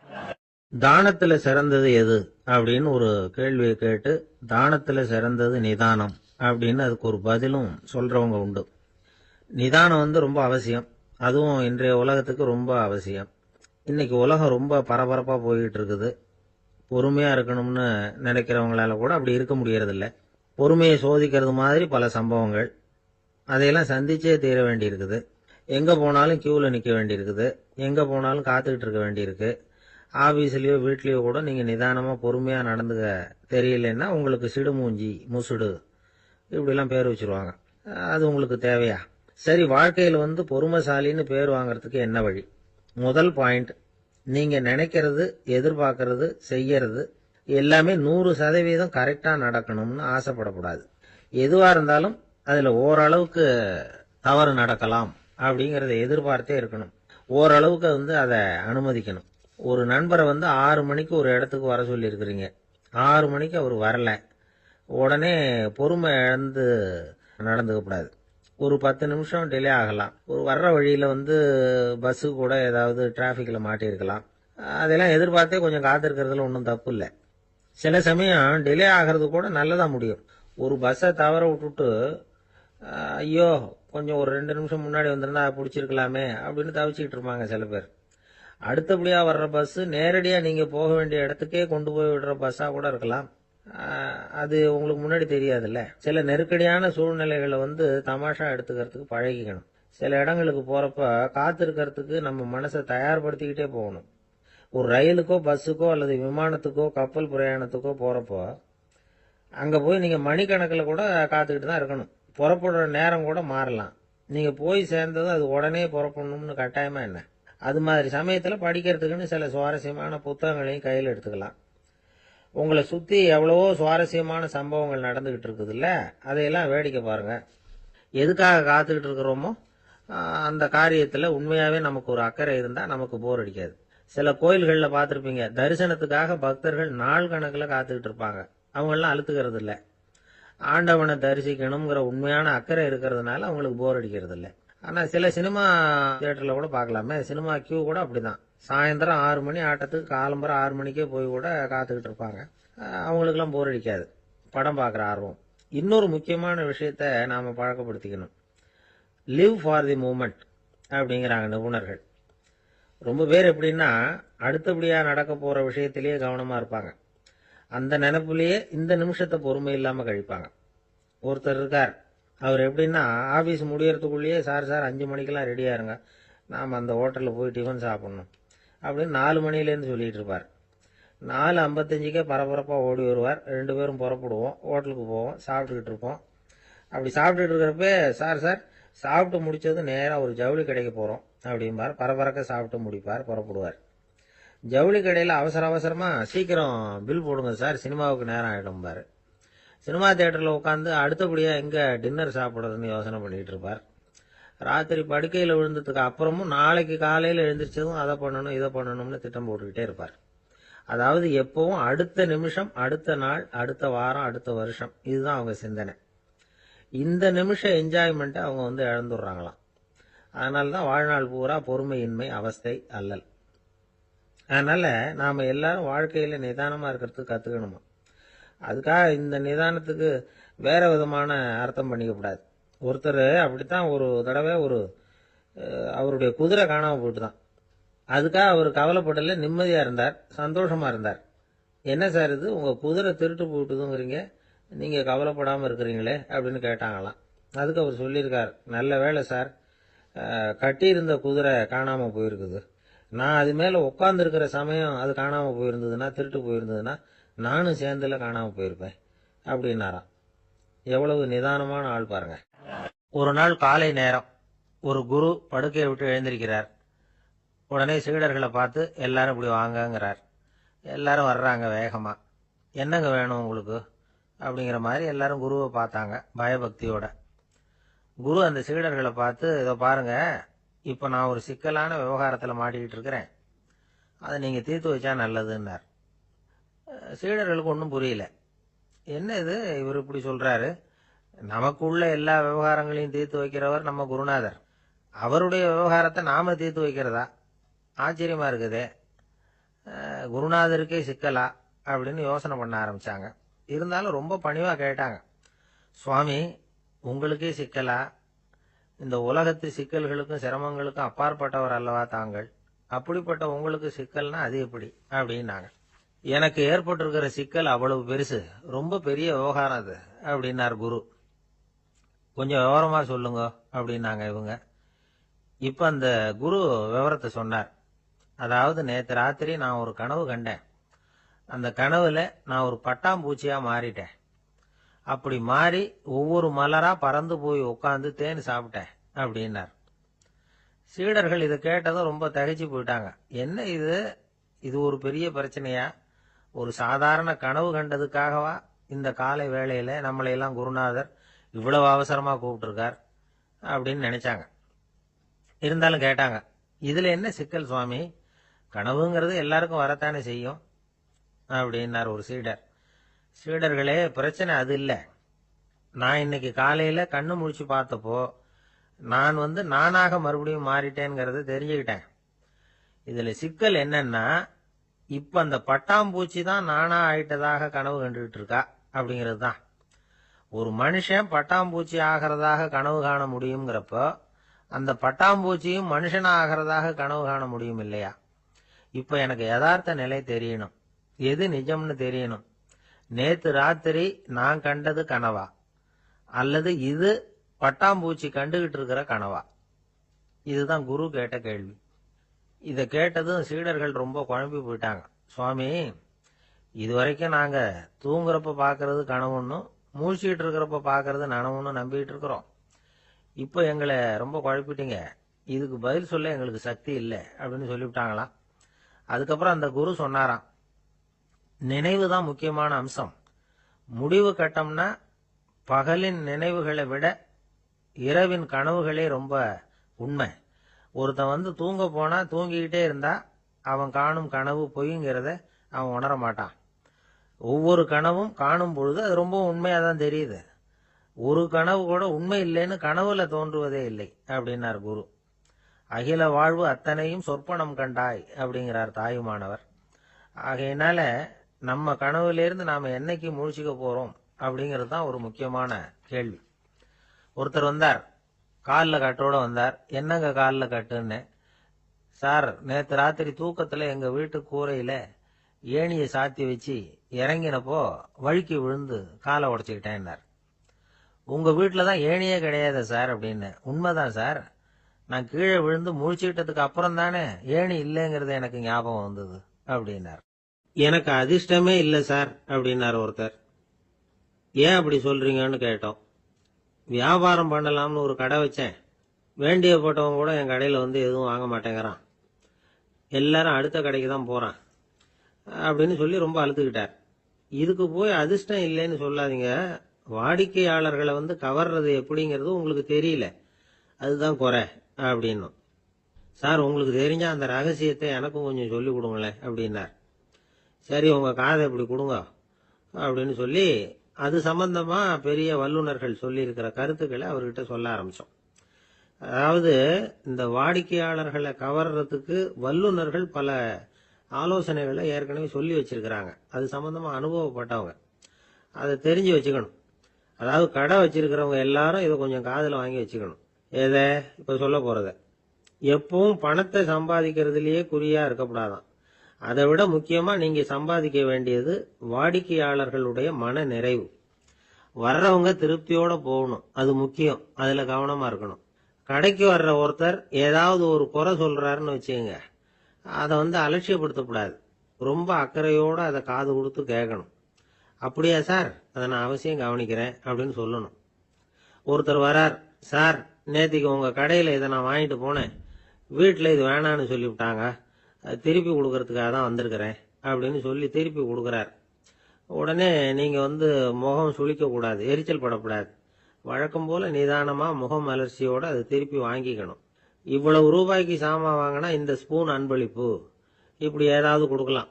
[SPEAKER 1] தானத்துல சிறந்தது எது அப்படின்னு ஒரு கேள்வியை கேட்டு, தானத்துல சிறந்தது நிதானம் அப்படின்னு அதுக்கு ஒரு பதிலும் சொல்றவங்க உண்டு. நிதானம் ரொம்ப அவசியம், அதுவும் இன்றைய உலகத்துக்கு ரொம்ப அவசியம். இன்னைக்கு உலகம் ரொம்ப பரபரப்பா போயிட்டு இருக்குது. பொறுமையா இருக்கணும்னு நினைக்கிறவங்களால கூட அப்படி இருக்க முடியறதில்ல. பொறுமையை சோதிக்கிறது மாதிரி பல சம்பவங்கள், அதையெல்லாம் சந்திச்சே தீர வேண்டி இருக்குது. எங்க போனாலும் கியூல நிக்க வேண்டி இருக்குது, எங்க போனாலும் காத்துக்கிட்டு இருக்க வேண்டியிருக்கு. ஆபீஸ்லயோ வீட்லயோ கூட நீங்க நிதானமா பொறுமையா நடந்துக்க தெரியலன்னா உங்களுக்கு சிடுமூஞ்சி, முசுடு இப்படிலாம் பேர் வச்சிருவாங்க. அது உங்களுக்கு தேவையா? சரி, வாழ்க்கையில பொறுமைசாலின்னு பேர் வாங்கறதுக்கு என்ன வழி? முதல் பாயிண்ட், நீங்க நினைக்கிறது, எதிர்பார்க்கறது, செய்யறது எல்லாமே 100% கரெக்டா நடக்கணும்னு ஆசைப்படக்கூடாது. எதுவா இருந்தாலும் அதுல ஓரளவுக்கு தவறு நடக்கலாம் அப்படிங்கறத எதிர்பார்த்தே இருக்கணும். ஓரளவுக்கு அதை அனுமதிக்கணும். ஒரு நண்பரை 6 மணிக்கு ஒரு இடத்துக்கு வர சொல்லி இருக்கிறீங்க, 6 மணிக்கு அவர் வரல, உடனே பொறுமை இழந்து நடந்துக்க கூடாது. ஒரு 10 நிமிஷம் டிலே ஆகலாம். ஒரு வர்ற வழியில பஸ்ஸு கூட ஏதாவது டிராபிக்ல மாட்டியிருக்கலாம். அதெல்லாம் எதிர்பார்த்தே கொஞ்சம் காத்திருக்கிறதுல ஒன்றும் தப்பு இல்லை. சில சமயம் டிலே ஆகிறது கூட நல்லதா முடியும். ஒரு பஸ்ஸை தவற விட்டுட்டு, ஐயோ கொஞ்சம் ஒரு 2 நிமிஷம் முன்னாடி வந்திருந்தா பிடிச்சிருக்கலாமே அப்படின்னு தவிச்சுக்கிட்டு இருப்பாங்க சில பேர். அடுத்தபடியா வர்ற பஸ் நேரடியா நீங்க போக வேண்டிய இடத்துக்கே கொண்டு போய் விடுற பஸ்ஸா கூட இருக்கலாம். அது உங்களுக்கு முன்னாடி தெரியாதுல்ல. சில நெருக்கடியான சூழ்நிலைகளை தமாஷா எடுத்துக்கிறதுக்கு பழகிக்கணும். சில இடங்களுக்கு போறப்ப காத்திருக்கிறதுக்கு நம்ம மனசை தயார்படுத்திக்கிட்டே போகணும். ஒரு ரயிலுக்கோ பஸ்ஸுக்கோ அல்லது விமானத்துக்கோ கப்பல் பிரயாணத்துக்கோ போறப்போ அங்க போய் நீங்க மணிக்கணக்கில் கூட காத்துக்கிட்டு தான் இருக்கணும். புறப்படுற நேரம் கூட மாறலாம். நீங்க போய் சேர்ந்ததும் அது உடனே புறப்படணும்னு கட்டாயமா என்ன? அது மாதிரி சமயத்துல படிக்கிறதுக்குன்னு சில சுவாரஸ்யமான புத்தகங்களையும் கையில் எடுத்துக்கலாம். உங்களை சுத்தி எவ்வளவோ சுவாரஸ்யமான சம்பவங்கள் நடந்துகிட்டு இருக்குது இல்ல, அதையெல்லாம் வேடிக்கை பாருங்க. எதுக்காக காத்துக்கிட்டு இருக்கிறோமோ அந்த காரியத்துல உண்மையாவே நமக்கு ஒரு அக்கறை இருந்தா நமக்கு போர் அடிக்காது. சில கோயில்கள்ல பார்த்திருப்பீங்க, தரிசனத்துக்காக பக்தர்கள் நாள் கணக்குல காத்துக்கிட்டு இருப்பாங்க. அவங்க எல்லாம் அழுத்துக்கிறது இல்ல. ஆண்டவனை தரிசிக்கணுங்கிற உண்மையான அக்கறை இருக்கிறதுனால அவங்களுக்கு போர் அடிக்கிறது இல்ல. ஆனால் சில சினிமா தியேட்டரில் கூட பார்க்கலாமே, சினிமா கியூ கூட அப்படிதான். சாயந்தரம் 6 மணி ஆட்டத்துக்கு காலம்பரம் 6 மணிக்கே போய் கூட காத்துக்கிட்டு இருப்பாங்க. அவங்களுக்கெல்லாம் போர் அடிக்காது, படம் பார்க்குற ஆர்வம். இன்னொரு முக்கியமான விஷயத்த நாம் பழக்கப்படுத்திக்கணும். லிவ் ஃபார் தி மூமெண்ட் அப்படிங்கிறாங்க நிபுணர்கள். ரொம்ப பேர் எப்படின்னா அடுத்தபடியாக நடக்க போகிற விஷயத்திலேயே கவனமாக இருப்பாங்க. அந்த நினைப்புலேயே இந்த நிமிஷத்தை பொறுமை இல்லாமல் கழிப்பாங்க. ஒருத்தர் இருக்கார், அவர் எப்படின்னா ஆஃபீஸ் முடியறதுக்குள்ளேயே சார் 5 மணிக்கெல்லாம் ரெடியாக இருங்க, நாம் அந்த ஹோட்டலில் போய் டிஃபன் சாப்பிட்ணும் அப்படின்னு 4 மணிலேருந்து சொல்லிகிட்டு இருப்பார். 4:55க்கே பரபரப்பாக ஓடி வருவார். 2 பேரும் புறப்படுவோம், ஹோட்டலுக்கு போவோம், சாப்பிட்டுக்கிட்டு இருப்போம். அப்படி சாப்பிட்டுட்டு இருக்கிறப்ப சார் சாப்பிட்டு முடிச்சது நேராக ஒரு ஜவுளி கடைக்கு போகிறோம் அப்படிம்பார். பரபரக்க சாப்பிட்டு முடிப்பார், புறப்படுவார். ஜவுளி கடையில் அவசரமாக சீக்கிரம் பில் போடுங்க சார், சினிமாவுக்கு நேரம் ஆகிடும்பார். சினிமா தியேட்டரில் உட்காந்து அடுத்தபடியாக எங்கே டின்னர் சாப்பிட்றதுன்னு யோசனை பண்ணிகிட்டு இருப்பார். ராத்திரி படுக்கையில் விழுந்ததுக்கு அப்புறமும் நாளைக்கு காலையில் எழுந்திரிச்சதும் அதை பண்ணணும் இதை பண்ணணும்னு திட்டம் போட்டுக்கிட்டே இருப்பார். அதாவது எப்பவும் அடுத்த நிமிஷம், அடுத்த நாள், அடுத்த வாரம், அடுத்த வருஷம், இதுதான் அவங்க சிந்தனை. இந்த நிமிஷம் என்ஜாய்மெண்ட்டை அவங்க இழந்துடுறாங்களாம். அதனால தான் வாழ்நாள் பூரா பொறுமையின்மை, அவஸ்தை, அல்லல். அதனால நாம் எல்லாரும் வாழ்க்கையில் நிதானமாக இருக்கிறதுக்கு கற்றுக்கணுமா. அதுக்காக இந்த நிதானத்துக்கு வேற விதமான அர்த்தம் பண்ணிக்கக்கூடாது. ஒருத்தர் அப்படித்தான் ஒரு தடவை அவருடைய குதிரை காணாமல் போயிட்டு தான். அதுக்காக அவர் கவலைப்படல, நிம்மதியாக இருந்தார், சந்தோஷமாக இருந்தார். என்ன சார் இது, உங்கள் குதிரை திருட்டு போயிட்டுதுங்கிறீங்க, நீங்கள் கவலைப்படாமல் இருக்கிறீங்களே அப்படின்னு கேட்டாங்களாம். அதுக்கு அவர் சொல்லியிருக்கார், நல்ல வேளை சார், கட்டியிருந்த குதிரை காணாமல் போயிருக்குது. நான் அது மேலே உட்காந்துருக்கிற சமயம் அது காணாமல் போயிருந்ததுன்னா, திருட்டு போயிருந்ததுன்னா நானும் சேர்ந்துல காணாமல் போயிருப்பேன் அப்படின்னாராம். எவ்வளவு நிதானமான ஆள் பாருங்க. ஒரு நாள் காலை நேரம் ஒரு குரு படுக்கையை விட்டு எழுந்திருக்கிறார். உடனே சீடர்களை பார்த்து எல்லாரும் இப்படி வாங்கங்கிறார். எல்லாரும் வர்றாங்க வேகமாக. என்னங்க வேணும் உங்களுக்கு அப்படிங்கிற மாதிரி எல்லாரும் குருவை பார்த்தாங்க பயபக்தியோட. குரு அந்த சீடர்களை பார்த்து, இதை பாருங்க, இப்போ நான் ஒரு சிக்கலான விவகாரத்தில் மாட்டிக்கிட்டு இருக்கிறேன், அதை நீங்கள் தீர்த்து வச்சா நல்லதுன்னார். சீடர்களுக்கு ஒன்றும் புரியல. என்ன இது, இவர் இப்படி சொல்றாரு, நமக்குள்ள எல்லா விவகாரங்களையும் தீர்த்து வைக்கிறவர் நம்ம குருநாதர், அவருடைய விவகாரத்தை நாம தீர்த்து வைக்கிறதா, ஆச்சரியமா இருக்குதே, குருநாதருக்கே சிக்கலா அப்படின்னு யோசனை பண்ண ஆரம்பிச்சாங்க. இருந்தாலும் ரொம்ப பணிவா கேட்டாங்க, சுவாமி உங்களுக்கே சிக்கலா, இந்த உலகத்து சிக்கல்களுக்கும் சிரமங்களுக்கும் அப்பாற்பட்டவர் அல்லவா தாங்கள், அப்படிப்பட்ட உங்களுக்கு சிக்கல்னா அது எப்படி அப்படின்னாங்க. எனக்கு ஏற்பட்டிருக்கிற சிக்கல் அவ்வளவு பெருசு, ரொம்ப பெரிய விவகாரம் அது அப்படின்னார் குரு. கொஞ்சம் விவரமா சொல்லுங்க அப்படின்னாங்க இவங்க. இப்ப அந்த குரு விவரத்தை சொன்னார். அதாவது நேற்று ராத்திரி நான் ஒரு கனவு கண்டேன். அந்த கனவுல நான் ஒரு பட்டாம்பூச்சியா மாறிட்டேன். அப்படி மாறி ஒவ்வொரு மலரா பறந்து போய் உட்காந்து தேன் சாப்பிட்டேன் அப்படின்னார். சீடர்கள் இதை கேட்டதும் ரொம்ப தகைச்சு போயிட்டாங்க. என்ன இது ஒரு பெரிய பிரச்சனையா, ஒரு சாதாரண கனவு கண்டதுக்காகவா இந்த காலை வேளையில நம்மளையெல்லாம் குருநாதர் இவ்வளவு அவசரமா கூப்பிட்டுருக்கார் அப்படின்னு நினைச்சாங்க. இருந்தாலும் கேட்டாங்க, இதுல என்ன சிக்கல் சுவாமி, கனவுங்கிறது எல்லாருக்கும் வரத்தானே செய்யும் அப்படின்னார் ஒரு சீடர். சீடர்களே, பிரச்சனை அது இல்லை. நான் இன்னைக்கு காலையில கண்ணு முழிச்சு பார்த்தப்போ நான் நானாக மறுபடியும் மாறிட்டேங்கிறத தெரிஞ்சுக்கிட்டேன். இதுல சிக்கல் என்னன்னா, இப்ப அந்த பட்டாம்பூச்சி தான் நானா ஆயிட்டதாக கனவு கண்டுகிட்டு இருக்கா அப்படிங்கிறது தான். ஒரு மனுஷன் பட்டாம்பூச்சி ஆகிறதாக கனவு காண முடியுங்கிறப்போ அந்த பட்டாம்பூச்சியும் மனுஷனா ஆகிறதாக கனவு காண முடியும் இல்லையா. இப்ப எனக்கு யதார்த்த நிலை தெரியணும், எது நிஜம்னு தெரியணும். நேத்து ராத்திரி நான் கண்டது கனவா, அல்லது இது பட்டாம்பூச்சி கண்டுகிட்டு இருக்கிற கனவா? இதுதான் குரு கேட்ட கேள்வி. இதை கேட்டதும் சீடர்கள் ரொம்ப குழம்பி போயிட்டாங்க. சுவாமி, இதுவரைக்கும் நாங்க தூங்குறப்ப பாக்குறது கனவுன்னும் மூழ்கிட்டு இருக்கிறப்ப பாக்குறது நனவுன்னு நம்பிட்டு இருக்கிறோம். இப்போ எங்களை ரொம்ப குழப்பிட்டீங்க, இதுக்கு பதில் சொல்ல எங்களுக்கு சக்தி இல்லை அப்படின்னு சொல்லிவிட்டாங்களாம். அதுக்கப்புறம் அந்த குரு சொன்னாராம், நினைவு தான் முக்கியமான அம்சம். முடிவு கட்டம்னா பகலின் நினைவுகளை விட இரவின் கனவுகளே ரொம்ப உண்மை. ஒருத்தன் தூங்க போனா தூங்கிக்கிட்டே இருந்தா அவன் காணும் கனவு பொய்ங்கிறத அவன் உணர மாட்டான். ஒவ்வொரு கனவும் காணும் பொழுது அது ரொம்ப உண்மையா தான் தெரியுது. ஒரு கனவு கூட உண்மை இல்லைன்னு கனவுல தோன்றுவதே இல்லை அப்படின்னார் குரு. அகில வாழ்வு அத்தனையும் சொற்பனம் கண்டாய் அப்படிங்கிறார் தாயுமானவர். ஆகையினால நம்ம கனவுலேருந்து நாம என்னைக்கு முழிச்சுக்க போறோம் அப்படிங்கிறது தான் ஒரு முக்கியமான கேள்வி. ஒருத்தர் வந்தார், காலில் கட்டோட வந்தார். என்னங்க காலில் கட்டுன்னு. சார், நேற்று ராத்திரி தூக்கத்துல எங்க வீட்டு கூரையில ஏணியை சாத்தி வச்சு இறங்கினப்போ வழுக்கி விழுந்து காலை உடைச்சுக்கிட்டேன்னார். உங்க வீட்டுல தான் ஏணியே கிடையாது சார் அப்படின்னு. உண்மைதான் சார், நான் கீழே விழுந்து முழிச்சுக்கிட்டதுக்கு அப்புறம் தானே ஏணி இல்லைங்கிறது எனக்கு ஞாபகம் வந்தது அப்படின்னார். எனக்கு அதிர்ஷ்டமே இல்லை சார் அப்படின்னார் ஒருத்தர். ஏன் அப்படி சொல்றீங்கன்னு கேட்டோம். வியாபாரம் பண்ணலாம்னு ஒரு கடை வச்சேன். வேண்டிய போட்டவங்க கூட என் கடையில வந்து எதுவும் வாங்க மாட்டேங்கிறான். எல்லாரும் அடுத்த கடைக்கு தான் போறான் அப்படின்னு சொல்லி ரொம்ப அழுத்துக்கிட்டார். இதுக்கு போய் அதிர்ஷ்டம் இல்லைன்னு சொல்லாதீங்க. வாடிக்கையாளர்களை வந்து கவர்றது எப்படிங்கிறது உங்களுக்கு தெரியல, அதுதான் குறை அப்படின்னும். சார், உங்களுக்கு தெரிஞ்ச அந்த ரகசியத்தை எனக்கும் கொஞ்சம் சொல்லி கொடுங்களேன் அப்படின்னார். சரி, உங்க காதை இப்படி கொடுங்க அப்படின்னு சொல்லி அது சம்பந்தமா பெரிய வல்லுநர்கள் சொல்லி இருக்கிற கருத்துக்களை அவர்கிட்ட சொல்ல ஆரம்பிச்சோம். அதாவது இந்த வாடிக்கையாளர்களை கவர்றதுக்கு வல்லுநர்கள் பல ஆலோசனைகளை ஏற்கனவே சொல்லி வச்சிருக்கிறாங்க. அது சம்பந்தமா அனுபவப்பட்டவங்க, அதை தெரிஞ்சு வச்சுக்கணும். அதாவது கடை வச்சிருக்கிறவங்க எல்லாரும் இதை கொஞ்சம் காதுல வாங்கி வச்சுக்கணும். எதை இப்ப சொல்ல போறத. எப்பவும் பணத்தை சம்பாதிக்கிறதுலயே குறியா இருக்கக்கூடாதான். அதை விட முக்கியமா நீங்க சம்பாதிக்க வேண்டியது வாடிக்கையாளர்களுடைய மன நிறைவு. வர்றவங்க திருப்தியோட போகணும், அது முக்கியம். அதுல கவனமா இருக்கணும். கடைக்கு வர்ற ஒருத்தர் ஏதாவது ஒரு குறை சொல்றாருன்னு வச்சுங்க, அதை வந்து அலட்சியப்படுத்தக்கூடாது. ரொம்ப அக்கறையோட அதை காது கொடுத்து கேட்கணும். அப்படியா சார், அதை நான் அவசியம் கவனிக்கிறேன் அப்படின்னு சொல்லணும். ஒருத்தர் வரார், சார் நேத்திக்கு உங்க கடையில இதை நான் வாங்கிட்டு போனேன், வீட்டுல இது வேணான்னு சொல்லிவிட்டாங்க, திருப்பி கொடுக்கறதுக்காக தான் வந்திருக்கிறேன் அப்படின்னு சொல்லி திருப்பி கொடுக்கறார். உடனே நீங்க வந்து முகம் சுளிக்க கூடாது, எரிச்சல் படக்கூடாது. வழக்கம் போல நிதானமா முகம் மலர்ச்சியோட அதை திருப்பி வாங்கிக்கணும். இவ்வளவு ரூபாய்க்கு சாமான் வாங்கினா இந்த ஸ்பூன் அன்பளிப்பு, இப்படி ஏதாவது கொடுக்கலாம்.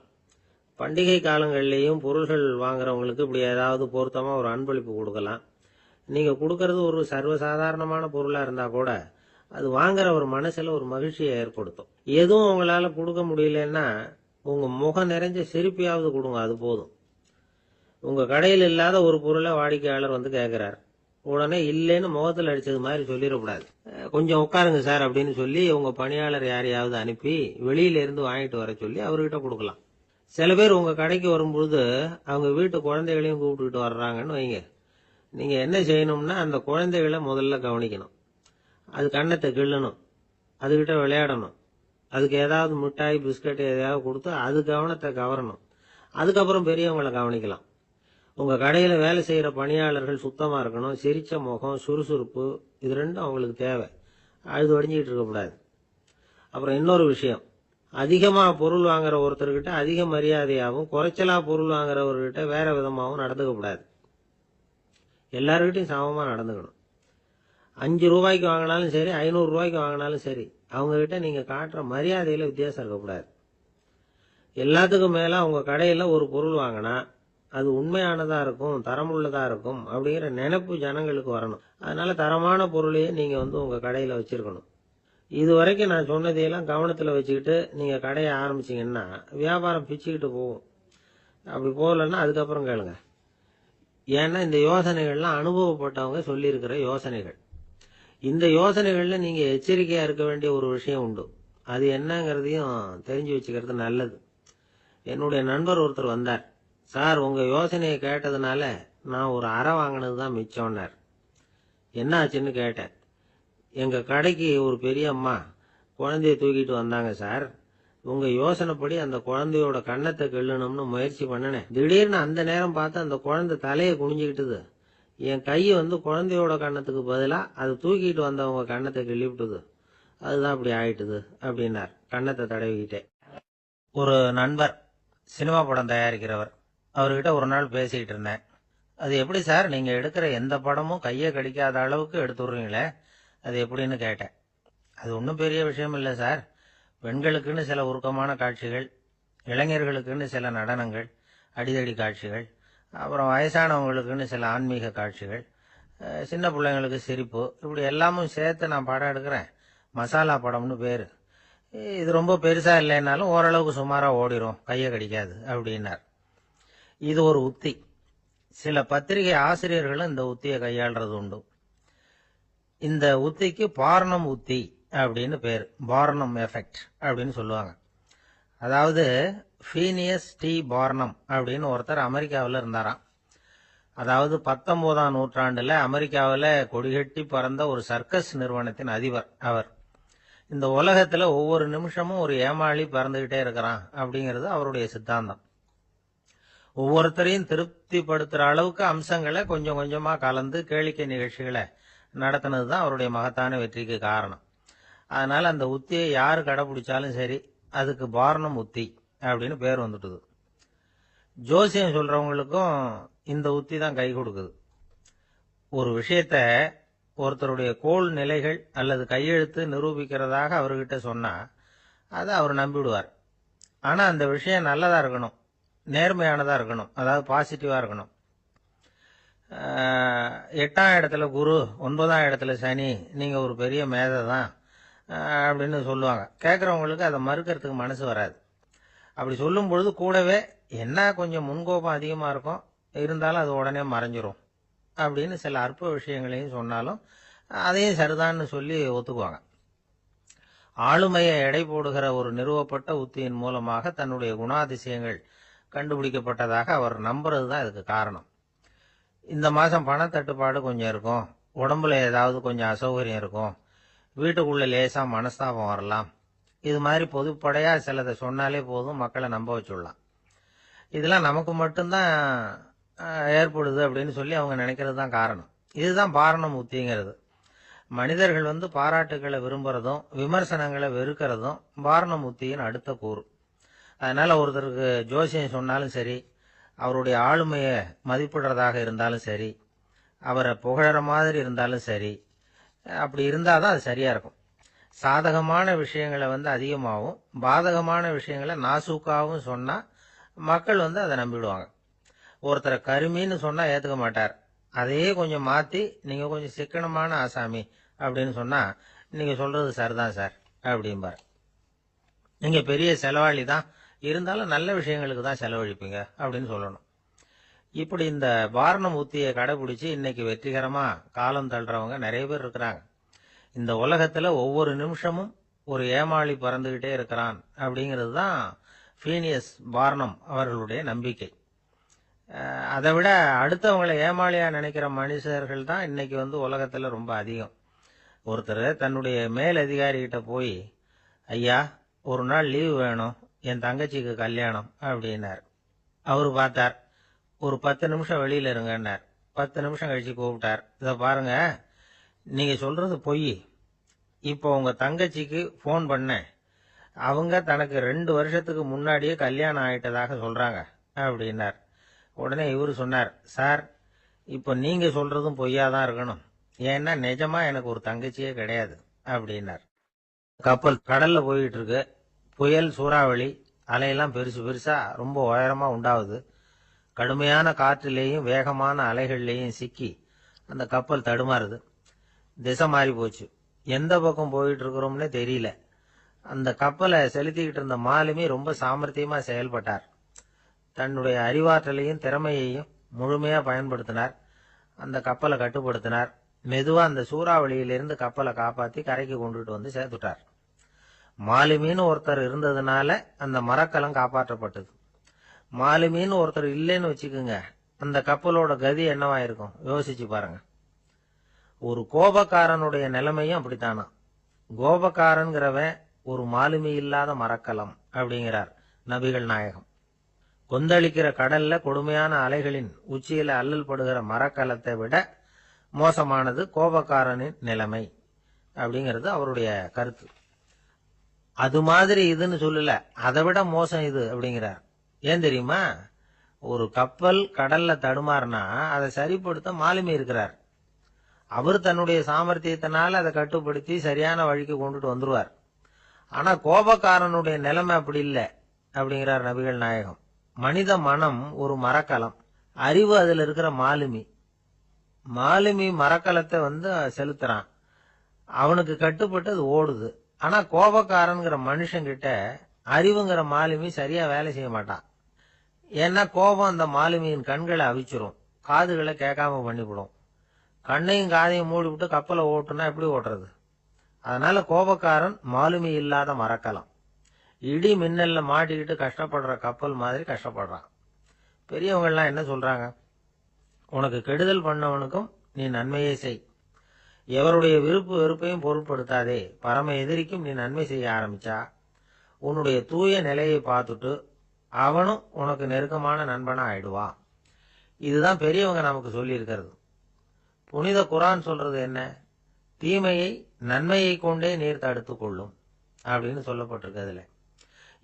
[SPEAKER 1] பண்டிகை காலங்கள்லயும் பொருள்கள் வாங்குறவங்களுக்கு இப்படி ஏதாவது பொருத்தமா ஒரு அன்பளிப்பு கொடுக்கலாம். நீங்க கொடுக்கறது ஒரு சர்வசாதாரணமான பொருளா இருந்தா கூட அது வாங்குற ஒரு மனசுல ஒரு மகிழ்ச்சியை ஏற்படுத்தும். எதுவும் உங்களால கொடுக்க முடியலன்னா உங்க முகம் நிறைஞ்ச சிரிப்பையாவது கொடுங்க, அது போதும். உங்க கடையில் இல்லாத ஒரு பொருளை வாடிக்கையாளர் வந்து கேட்கிறார், உடனே இல்லைன்னு முகத்தில் அடிச்சது மாதிரி சொல்லிடக்கூடாது. கொஞ்சம் உட்காருங்க சார் அப்படின்னு சொல்லி உங்க பணியாளர் யாரையாவது அனுப்பி வெளியில இருந்து வாங்கிட்டு வர சொல்லி அவர்கிட்ட கொடுக்கலாம். சில பேர் உங்க கடைக்கு வரும்பொழுது அவங்க வீட்டு குழந்தைகளையும் கூப்பிட்டுக்கிட்டு வர்றாங்கன்னு வைங்க. நீங்க என்ன செய்யணும்னா அந்த குழந்தைகளை முதல்ல கவனிக்கணும். அது கண்ணத்தை கிள்ளணும், அதுகிட்ட விளையாடணும், அதுக்கு ஏதாவது மிட்டாய் பிஸ்கட் எதையாவது கொடுத்து அது கவனத்தை கவரணும். அதுக்கப்புறம் பெரியவங்களை கவனிக்கலாம். உங்க கடையில வேலை செய்யற பணியாளர்கள் சுத்தமா இருக்கணும், சிரிச்ச முகம், சுறுசுறுப்பு, இது ரெண்டும் அவங்களுக்கு தேவை. அழுது வடிஞ்சிக்கிட்டு இருக்கக்கூடாது. அப்புறம் இன்னொரு விஷயம், அதிகமா பொருள் வாங்குற ஒருத்தர்கிட்ட அதிக மரியாதையாகவும் குறைச்சலா பொருள் வாங்குறவர்கிட்ட வேற விதமாகவும் நடந்துக்க கூடாது. எல்லாருக்கிட்டையும் சமமா நடந்துக்கணும். 5 ரூபாய்க்கு வாங்கினாலும் சரி, 500 ரூபாய்க்கு வாங்கினாலும் சரி, அவங்க கிட்ட நீங்க காட்டுற மரியாதையில வித்தியாசம் இருக்கக்கூடாது. எல்லாத்துக்கும் மேல உங்க கடையில ஒரு பொருள் வாங்கினா அது உண்மையானதா இருக்கும், தரமுள்ளதா இருக்கும் அப்படிங்கிற நினைப்பு ஜனங்களுக்கு வரணும். அதனால தரமான பொருளையே நீங்க வந்து உங்க கடையில வச்சிருக்கணும். இது வரைக்கும் நான் சொன்னதையெல்லாம் கவனத்துல வச்சுக்கிட்டு நீங்க கடையை ஆரம்பிச்சீங்கன்னா வியாபாரம் பிச்சுக்கிட்டு போகும். அப்படி போகலன்னா அதுக்கப்புறம் கேளுங்க. ஏன்னா இந்த யோசனைகள்லாம் அனுபவப்பட்டவங்க சொல்லியிருக்கிற யோசனைகள். இந்த யோசனைகள்ல நீங்க எச்சரிக்கையா இருக்க வேண்டிய ஒரு விஷயம் உண்டு. அது என்னங்கிறதையும் தெரிஞ்சு வச்சுக்கிறது நல்லது. என்னுடைய நண்பர் ஒருத்தர் வந்தார். சார், உங்க யோசனையை கேட்டதுனால நான் ஒரு அறை வாங்கினதுதான் மிச்சம்னார். என்ன ஆச்சுன்னு கேட்டேன். எங்க கடைக்கு ஒரு பெரிய அம்மா குழந்தைய தூக்கிட்டு வந்தாங்க சார். உங்க யோசனைப்படி அந்த குழந்தையோட கண்ணத்தை கிள்ளணும்னு முயற்சி பண்ணினேன். திடீர்னு அந்த நேரம் பார்த்து அந்த குழந்தை தலையை குனிஞ்சுக்கிட்டுது. என் கை வந்து குழந்தையோட கண்ணத்துக்கு பதிலா அது தூக்கிட்டு வந்தவங்க கண்ணத்தை கிள்ளி விட்டுது. அதுதான் அப்படி ஆயிட்டுது அப்படின்னார் கண்ணத்தை தடவிக்கிட்டே. ஒரு நண்பர் சினிமா படம் தயாரிக்கிறவர், அவர்கிட்ட ஒரு நாள் பேசிக்கிட்டு இருந்தேன். அது எப்படி சார், நீங்க எடுக்கிற எந்த படமும் கையை கடிக்காத அளவுக்கு எடுத்துடுறீங்களே, அது எப்படின்னு கேட்டேன். அது ஒன்றும் பெரிய விஷயம் இல்லை சார். பெண்களுக்குன்னு சில உருக்கமான காட்சிகள், இளைஞர்களுக்குன்னு சில நடனங்கள், அடிதடி காட்சிகள், அப்புறம் வயசானவங்களுக்குன்னு சில ஆன்மீக காட்சிகள், சின்ன பிள்ளைங்களுக்கு சிரிப்பு, இப்படி எல்லாமும் சேர்த்து நான் படம் எடுக்கிறேன். மசாலா படம்னு பேரு. இது ரொம்ப பெருசா இல்லைன்னாலும் ஓரளவுக்கு சுமாரா ஓடிரும், கையை கடிக்காது அப்படின்னார். இது ஒரு உத்தி. சில பத்திரிகை ஆசிரியர்களும் இந்த உத்தியை கையாளுறது உண்டு. இந்த உத்திக்கு பார்னம் உத்தி அப்படின்னு பேரு. பார்னம் எஃபெக்ட் அப்படின்னு சொல்லுவாங்க. அதாவது ஃபீனியஸ் டி பார்னம் அப்படின்னு ஒருத்தர் அமெரிக்காவில் இருந்தாராம். அதாவது 19ஆம் நூற்றாண்டுல அமெரிக்காவில் கொடிகட்டி பறந்த ஒரு சர்க்கஸ் நிறுவனத்தின் அதிபர் அவர். இந்த உலகத்துல ஒவ்வொரு நிமிஷமும் ஒரு ஏமாளி பறந்துகிட்டே இருக்கிறான் அப்படிங்கிறது அவருடைய சித்தாந்தம். ஒவ்வொருத்தரையும் திருப்திப்படுத்துற அளவுக்கு அம்சங்களை கொஞ்சம் கொஞ்சமா கலந்து கேளிக்கை நிகழ்ச்சிகளை நடத்தினதுதான் அவருடைய மகத்தான வெற்றிக்கு காரணம். அதனால அந்த உத்தியை யாரு கடைபிடிச்சாலும் சரி, அதுக்கு பார்னம் உத்தி அப்படின்னு பேர் வந்துட்டுது. ஜோசியம் சொல்றவங்களுக்கும் இந்த உத்தி தான் கை கொடுக்குது. ஒரு விஷயத்த ஒருத்தருடைய கோள் நிலைகள் அல்லது கையெழுத்து நிரூபிக்கிறதாக அவர்கிட்ட சொன்னா அதை அவர் நம்பிவிடுவார். ஆனா அந்த விஷயம் நல்லதா இருக்கணும், நேர்மையானதா இருக்கணும், அதாவது பாசிட்டிவா இருக்கணும். 8ஆம் இடத்துல குரு, 9ஆம் இடத்துல சனி, நீங்க ஒரு பெரிய மேதை தான் அப்படின்னு சொல்லுவாங்க. கேட்கறவங்களுக்கு அதை மறுக்கிறதுக்கு மனசு வராது. அப்படி சொல்லும் பொழுது கூடவே என்ன கொஞ்சம் முன்கோபம் அதிகமா இருக்கும், இருந்தாலும் அது உடனே மறைஞ்சிரும் அப்படின்னு சில அற்ப விஷயங்களையும் சொன்னாலும் அதையும் சரிதான்னு சொல்லி ஒத்துக்குவாங்க. ஆளுமையை எடை போடுகிற ஒரு நிறுவப்பட்ட உத்தியின் மூலமாக தன்னுடைய குணாதிசயங்கள் கண்டுபிடிக்கப்பட்டதாக அவர் நம்புறதுதான் இதுக்கு காரணம். இந்த மாசம் பணத்தட்டுப்பாடு கொஞ்சம் இருக்கும், உடம்புல ஏதாவது கொஞ்சம் அசௌகரியம் இருக்கும், வீட்டுக்குள்ள லேசா மனஸ்தாபம் வரலாம், இது மாதிரி பொதுப்படையா சிலதை சொன்னாலே போதும், மக்களை நம்ப வச்சுடலாம். இதெல்லாம் நமக்கு மட்டும்தான் ஏற்படுது அப்படின்னு சொல்லி அவங்க நினைக்கிறது தான் காரணம். இதுதான் பார்னம் உத்திங்கிறது. மனிதர்கள் பாராட்டுகளை விரும்புறதும் விமர்சனங்களை வெறுக்கிறதும் பார்னம் உத்தியின் அடுத்த கூறு. அதனால ஒருத்தருக்கு ஜோசியம் சொன்னாலும் சரி, அவருடைய ஆளுமையை மதிப்பிடுறதாக இருந்தாலும் சரி, அவரை புகழற மாதிரி இருந்தாலும் சரி, அப்படி இருந்தாதான் அது சரியா இருக்கும். சாதகமான விஷயங்களை அதிகமாகவும் பாதகமான விஷயங்களை நாசூக்காவும் சொன்னா மக்கள் அதை நம்பிடுவாங்க. ஒருத்தரை கருமின்னு சொன்னா ஏத்துக்க மாட்டார். அதையே கொஞ்சம் மாத்தி நீங்க கொஞ்சம் சிக்கனமான ஆசாமி அப்படின்னு சொன்னா நீங்க சொல்றது சரிதான் சார் அப்படிம்பார். நீங்க பெரிய செலவாளி தான், இருந்தாலும் நல்ல விஷயங்களுக்கு தான் செலவழிப்பீங்க அப்படின்னு சொல்லணும். இப்படி இந்த பார்னம் உத்தியை கடைபிடிச்சு இன்னைக்கு வெற்றிகரமா காலம் தள்ளுறவங்க நிறைய பேர் இருக்கிறாங்க. இந்த உலகத்துல ஒவ்வொரு நிமிஷமும் ஒரு ஏமாளி பறந்துகிட்டே இருக்கிறான் அப்படிங்கிறது தான் ஃபீனியஸ் பார்னம் அவர்களுடைய நம்பிக்கை. அதை விட அடுத்தவங்களை ஏமாளியா நினைக்கிற மனுஷர்கள் தான் இன்னைக்கு உலகத்துல ரொம்ப அதிகம். ஒருத்தர் தன்னுடைய மேல் அதிகாரிகிட்ட போய், ஐயா ஒரு நாள் லீவு வேணும், என் தங்கச்சிக்கு கல்யாணம் அப்படின்னார். அவரு பார்த்தார், ஒரு 10 நிமிஷம் வெளியில இருங்கன்னார். 10 நிமிஷம் கழிச்சு கூப்பிட்டார், இத பாருங்க, நீங்க சொல்றது பொய். இப்போ உங்க தங்கச்சிக்கு போன் பண்ணேன், அவங்க தனக்கு 2 வருஷத்துக்கு முன்னாடியே கல்யாணம் ஆயிட்டதாக சொல்றாங்க அப்படின்னார். உடனே இவரு சொன்னார், சார் இப்போ நீங்க சொல்றதும் பொய்யாதான் இருக்கணும், ஏன்னா நிஜமா எனக்கு ஒரு தங்கச்சியே கிடையாது அப்படின்னார். கப்பல் கடல்ல போயிட்டு இருக்கு. புயல், சூறாவளி, அலையெல்லாம் பெருசு பெருசா ரொம்ப உயரமா உண்டாகுது. கடுமையான காற்றிலேயும் வேகமான அலைகள்லேயும் சிக்கி அந்த கப்பல் தடுமாறுது. திசை மாறி போச்சு. எந்த பக்கம் போயிட்டு இருக்கிறோம்னே தெரியல. அந்த கப்பலை செலுத்திக்கிட்டு இருந்த மாலுமி ரொம்ப சாமர்த்தியமா செயல்பட்டார். தன்னுடைய அறிவாற்றலையும் திறமையையும் முழுமையா பயன்படுத்தினார். அந்த கப்பலை கட்டுப்படுத்தினார். மெதுவா அந்த சூறாவளியிலிருந்து கப்பலை காப்பாத்தி கரைக்கு கொண்டுட்டு சேர்த்துட்டார். மாலுமின்னு ஒருத்தர் இருந்ததுனால அந்த மரக்கலம் காப்பாற்றப்பட்டது. மாலுமின்னு ஒருத்தர் இல்லைன்னு வச்சுக்குங்க, அந்த கப்பலோட கதி என்னவா இருக்கும் யோசிச்சு பாருங்க. ஒரு கோபக்காரனுடைய நிலைமையும் அப்படித்தானா. கோபக்காரன்கிறவன் ஒரு மாலுமி இல்லாத மரக்கலம் அப்படிங்கிறார் நபிகள் நாயகம். கொந்தளிக்கிற கடல்ல கொடுமையான அலைகளின் உச்சியில அல்லல் படுகிற மரக்கலத்தை விட மோசமானது கோபக்காரனின் நிலைமை அப்படிங்கிறது அவருடைய கருத்து. அது மாதிரி இதுன்னு சொல்லல, அதை விட மோசம் இது அப்படிங்கிறார். ஏன் தெரியுமா? ஒரு கப்பல் கடல்ல தடுமாறினா அதை சரிப்படுத்த மாலுமி இருக்கிறார். அவர் தன்னுடைய சாமர்த்தியத்தினால அதை கட்டுப்படுத்தி சரியான வழிக்கு கொண்டுட்டு வந்துருவார். ஆனா கோபக்காரனுடைய நிலைமை அப்படி இல்லை அப்படிங்கிறார் நபிகள் நாயகம். மனித மனம் ஒரு மரக்கலம், அறிவு அதுல இருக்கிற மாலுமி. மாலுமி மரக்கலத்தை செலுத்துறான். அவனுக்கு கட்டுப்பட்டு அது ஓடுது. ஆனா கோபக்காரன்கிற மனுஷங்கிட்ட அறிவுங்கிற மாலுமி சரியா வேலை செய்ய மாட்டான். ஏன்னா கோபம் அந்த மாலுமியின் கண்களை அவிச்சிரும், காதுகளை கேட்காம பண்ணிவிடும். கண்ணையும் காதையும் மூடிவிட்டு கப்பலை ஓட்டுனா எப்படி ஓட்டுறது? அதனால கோபக்காரன் மாலுமி இல்லாத மரக்கலம். இடி மின்னல்ல மாட்டிக்கிட்டு கஷ்டப்படுற கப்பல் மாதிரி கஷ்டப்படுறான். பெரியவங்கள்லாம் என்ன சொல்றாங்க? உனக்கு கெடுதல் பண்ணவனுக்கும் நீ நன்மையை செய். எவருடைய விருப்பு வெறுப்பையும் பொருட்படுத்தாதே. பரம எதிரிக்கும் நீ நன்மை செய்ய ஆரம்பிச்சா உன்னுடைய தூய நிலையை பார்த்துட்டு அவனும் உனக்கு நெருக்கமான நண்பனா ஆயிடுவான். இதுதான் பெரியவங்க நமக்கு சொல்லி இருக்கிறது. புனித குரான் சொல்றது என்ன? தீமையை நன்மையை கொண்டே நீர் தடுத்து கொள்ளும் அப்படின்னு சொல்லப்பட்டிருக்கு. அதுல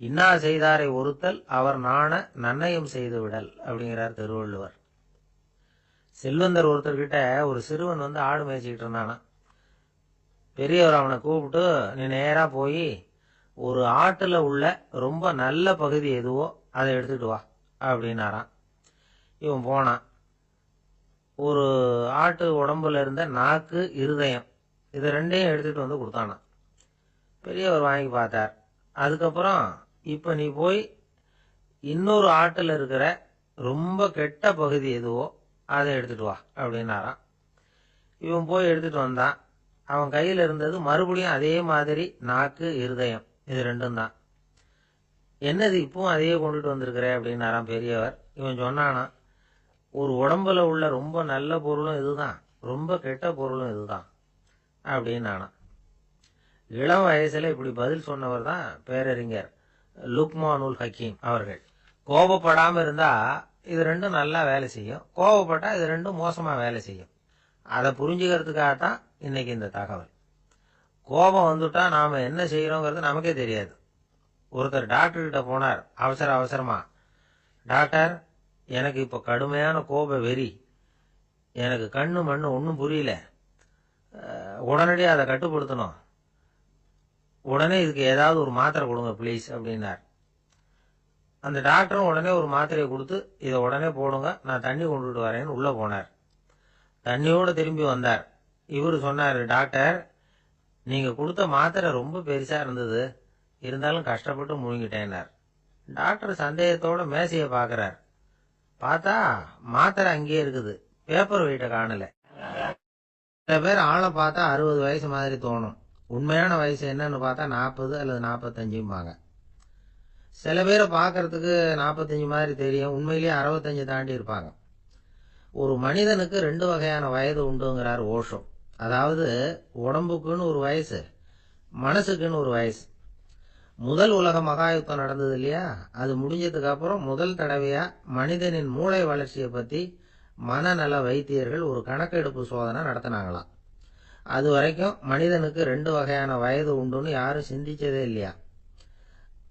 [SPEAKER 1] இன்னா செய்தாரை ஒருத்தல் அவர் நாண நன்னயம் செய்து விடல் அப்படிங்கிறார் திருவள்ளுவர். செல்வந்தர் ஒருத்தர்கிட்ட ஒரு சிறுவன் ஆடு மேய்ச்சிக்கிட்டு இருந்தானா. பெரியவர் அவனை கூப்பிட்டு, நீ நேரா போய் ஒரு ஆட்டுல உள்ள ரொம்ப நல்ல பகுதி எதுவோ அதை எடுத்துட்டு வா அப்படின்னாராம். இவன் போனான். ஒரு ஆட்டு உடம்புல இருந்த நாக்கு, இருதயம், இது ரெண்டையும் எடுத்துட்டு கொடுத்தானான். பெரியவர் வாங்கி பார்த்தார். அதுக்கப்புறம் இப்ப நீ போய் இன்னொரு ஆட்டுல இருக்கிற ரொம்ப கெட்ட பகுதி எதுவோ அதை எடுத்துட்டு வா அப்படின்னாராம். இவன் போய் எடுத்துட்டு வந்தான். அவன் கையில இருந்தது மறுபடியும் அதே மாதிரி நாக்கு, இருதயம், இது ரெண்டும் தான். என்னது இப்பவும் அதையே கொண்டுட்டு வந்திருக்கிற அப்படின்னாராம் பெரியவர். இவன் சொன்னானா, ஒரு உடம்புல உள்ள ரொம்ப நல்ல பொருளும் இதுதான், ரொம்ப கெட்ட பொருளும் இதுதான் அப்படின்னானா. இளம் வயசுல இப்படி பதில் சொன்னவர் தான் பேரறிஞர் லுக்மானுல் ஹக்கீம் அவர்கள். கோபப்படாம இருந்தா இது ரெண்டும் நல்லா வேலை செய்யும், கோபப்பட்டா இது ரெண்டும் மோசமா வேலை செய்யும். அதை புரிஞ்சுக்கிறதுக்காகத்தான் இன்னைக்கு இந்த தகவல். கோபம் வந்துட்டா நாம என்ன செய்யறோங்கிறது நமக்கே தெரியாது. ஒருத்தர் டாக்டர் கிட்ட போனார் அவசரமா. டாக்டர், எனக்கு இப்ப கடுமையான கோப வெறி, எனக்கு கண்ணு மண்ணு ஒன்னும் புரியல, உடனடியாக அதை கட்டுப்படுத்தணும், உடனே இதுக்கு ஏதாவது ஒரு மாத்திரை கொடுங்க ப்ளீஸ் அப்படின்னார். அந்த டாக்டரும் உடனே ஒரு மாத்திரையை கொடுத்து, இதை உடனே போடுங்க, நான் தண்ணி கொண்டுட்டு வரேன்னு உள்ள போனார். தண்ணியோட திரும்பி வந்தார். இவரு சொன்னார், டாக்டர், நீங்க கொடுத்த மாத்திரை ரொம்ப பெருசா இருந்தது, இருந்தாலும் கஷ்டப்பட்டு முழுங்கிட்டேன்னார். டாக்டர் சந்தேகத்தோட மேசையை பாக்குறார். பார்த்தா மாத்திரை அங்கேயே இருக்குது, பேப்பர் வெயிட்ட காணல. சில பேர் ஆளை பார்த்தா 60 வயசு மாதிரி தோணும், உண்மையான வயசு என்னன்னு பார்த்தா 40 அல்லது 45. சில பேரை பார்க்கறதுக்கு 45 மாதிரி தெரியும், உண்மையிலேயே 65 தாண்டி இருப்பாங்க. ஒரு மனிதனுக்கு 2 வகையான வயது உண்டுங்கிறார் ஓஷோ. அதாவது உடம்புக்குன்னு ஒரு வயசு, மனசுக்குன்னு ஒரு வயசு. முதல் உலக மகாயுத்தம் நடந்தது இல்லையா, அது முடிஞ்சதுக்கு அப்புறம் முதல் தடவையா மனிதனின் மூளை வளர்ச்சியை பத்தி மனநல வைத்தியர்கள் ஒரு கணக்கெடுப்பு சோதனை நடத்தினாங்களாம். அது வரைக்கும் மனிதனுக்கு 2 வகையான வயது உண்டுன்னு யாரும் சிந்திச்சதே இல்லையா.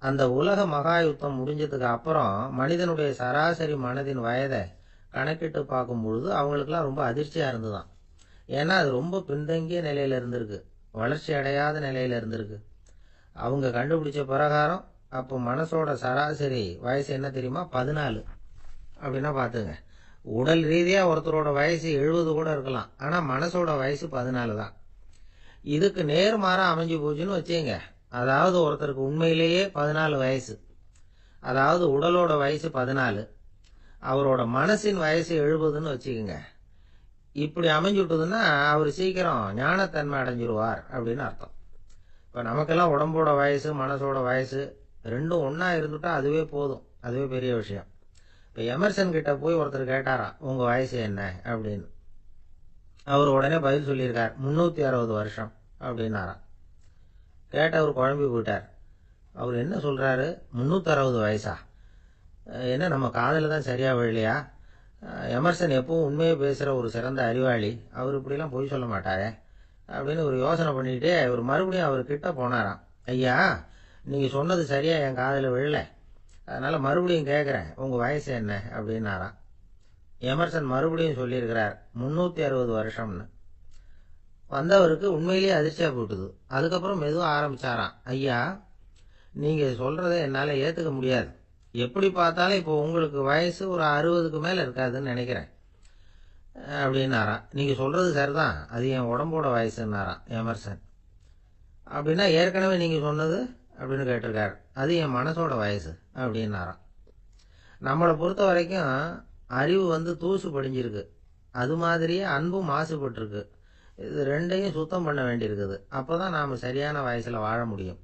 [SPEAKER 1] அந்த உலக மகாயுத்தம் முடிஞ்சதுக்கு அப்புறம் மனிதனுடைய சராசரி மனதின் வயதை கணக்கிட்டு பார்க்கும் பொழுது அவங்களுக்குலாம் ரொம்ப அதிர்ச்சியா இருந்துதான். ஏன்னா அது ரொம்ப பின்தங்கிய நிலையில இருந்திருக்கு, வளர்ச்சி அடையாத நிலையில இருந்திருக்கு. அவங்க கண்டுபிடிச்ச பிரகாரம் அப்போ மனசோட சராசரி வயசு என்ன தெரியுமா? 14. அப்படின்னா பாத்துங்க, உடல் ரீதியா ஒருத்தரோட வயசு 70 கூட இருக்கலாம், ஆனா மனசோட வயசு 14 தான். இதுக்கு நேர்மாறா அமைஞ்சு போச்சுன்னு வச்சுங்க. அதாவது ஒருத்தருக்கு உண்மையிலேயே 14 வயசு, அதாவது உடலோட வயசு 14, அவரோட மனசின் வயசு 70ன்னு வச்சுக்கோங்க. இப்படி அமைஞ்சுட்டுதுன்னா அவர் சீக்கிரம் ஞானத்தன்மை அடைஞ்சிருவார் அப்படின்னு அர்த்தம். இப்ப நமக்கெல்லாம் உடம்போட வயசு மனசோட வயசு ரெண்டும் ஒன்னா இருந்துட்டா அதுவே போதும், அதுவே பெரிய விஷயம். இப்ப எமர்சன் கிட்ட போய் ஒருத்தர் கேட்டாராம், உங்க வயசு என்ன அப்படின்னு. அவர் உடனே பதில் சொல்லியிருக்கார், 360 வருஷம் அப்படின்னாராம். கேட்டவர் குழம்பி போயிட்டார். அவர் என்ன சொல்றாரு, 360 வயசா? என்ன நம்ம காதல தான் சரியா விழலையா? எமர்சன் எப்பவும் உண்மையை பேசுற ஒரு சிறந்த அறிவாளி, அவர் இப்படிலாம் பொய் சொல்ல மாட்டாரே அப்படின்னு ஒரு யோசனை பண்ணிட்டு இவர் மறுபடியும் அவர் கிட்ட போனாராம். ஐயா, நீங்க சொன்னது சரியா என் காதல விழல, அதனால மறுபடியும் கேட்கிறேன், உங்க வயசு என்ன அப்படின்னாராம். எமர்சன் மறுபடியும் சொல்லியிருக்கிறார், 360 வருஷம்னு. வந்தவருக்கு உண்மையிலேயே அதிர்ச்சியா போட்டுது. அதுக்கப்புறம் மெதுவா ஆரம்பிச்சாராம், ஐயா, நீங்க சொல்றத என்னால ஏத்துக்க முடியாது. எப்படி பார்த்தாலும் இப்போ உங்களுக்கு வயசு ஒரு 60க்கு மேல இருக்காதுன்னு நினைக்கிறேன். அப்படின்னாராம். நீங்கள் சொல்கிறது சரிதான், அது என் உடம்போட வயசுன்னாராம் எமர்சன். அப்படின்னா ஏற்கனவே நீங்கள் சொன்னது அப்படின்னு கேட்டிருக்காரு, அது என் மனசோட வயசு அப்படின்னாராம். நம்மளை பொறுத்த வரைக்கும் அறிவு தூசு படிஞ்சிருக்கு, அது மாதிரியே அன்பும் மாசுபட்டிருக்கு. இது ரெண்டையும் சுத்தம் பண்ண வேண்டியிருக்குது. அப்போ தான் நாம் சரியான வயசில் வாழ முடியும்.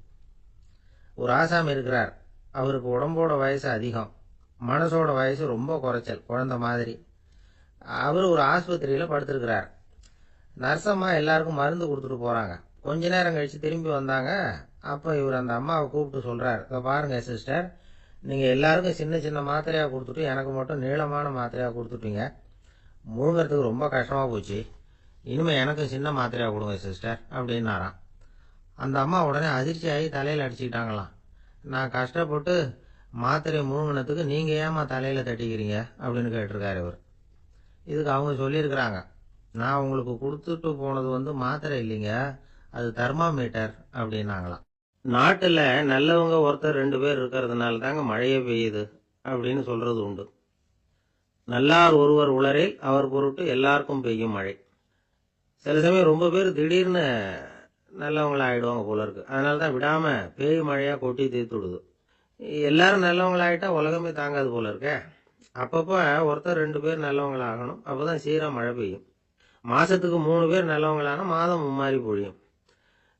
[SPEAKER 1] ஒரு ஆசாமி இருக்கிறார், அவருக்கு உடம்போட வயசு அதிகம், மனசோட வயசு ரொம்ப குறைச்சல், குழந்தை மாதிரி. அவர் ஒரு ஆஸ்பத்திரியில் படுத்திருக்கிறார். நர்சம்மா எல்லாருக்கும் மருந்து கொடுத்துட்டு போகிறாங்க. கொஞ்ச நேரம் கழித்து திரும்பி வந்தாங்க. அப்போ இவர் அந்த அம்மாவை கூப்பிட்டு சொல்கிறார், இப்போ பாருங்கள் சிஸ்டர், நீங்கள் எல்லாருக்கும் சின்ன சின்ன மாத்திரையாக கொடுத்துட்டு எனக்கு மட்டும் நீளமான மாத்திரையாக கொடுத்துட்டீங்க. முழுங்கிறதுக்கு ரொம்ப கஷ்டமாக போச்சு. இனிமேல் எனக்கும் சின்ன மாத்திரையாக கொடுங்க சிஸ்டர் அப்படின்னாராம். அந்த அம்மா உடனே அதிர்ச்சி ஆகி தலையில் அடிச்சுக்கிட்டாங்களாம். நான் கஷ்டப்பட்டு மாத்திரை முழுங்கினத்துக்கு நீங்கள் ஏமா தலையில் தட்டிக்கிறீங்க அப்படின்னு கேட்டிருக்காரு இவர். இதுக்கு அவங்க சொல்லியிருக்கிறாங்க, நான் உங்களுக்கு கொடுத்துட்டு போனது மாத்திரை இல்லைங்க, அது தெர்மாமீட்டர் அப்படின்னாங்களாம். நாட்டில் நல்லவங்க ஒருத்தர் 2 பேர் இருக்கிறதுனால தாங்க மழையே பெய்யுது அப்படின்னு சொல்கிறது உண்டு. நல்லார் ஒருவர் உளரேல் அவர் பொருட்டு எல்லாருக்கும் பெய்யும் மழை. சில சமயம் ரொம்ப பேர் திடீர்னு நல்லவங்களா ஆகிடுவாங்க போல இருக்கு. அதனால தான் விடாமல் பேய் மழையாக கொட்டி தீர்த்து விடுது. எல்லாரும் நல்லவங்களாயிட்டா உலகமே தாங்காது போல இருக்கே. அப்பப்போ ஒருத்தர் 2 பேர் நல்லவங்களாகணும், அப்போ தான் சீராக மழை பெய்யும். மாதத்துக்கு 3 பேர் நல்லவங்களானா மாதம் மும்மாரி பொழியும்.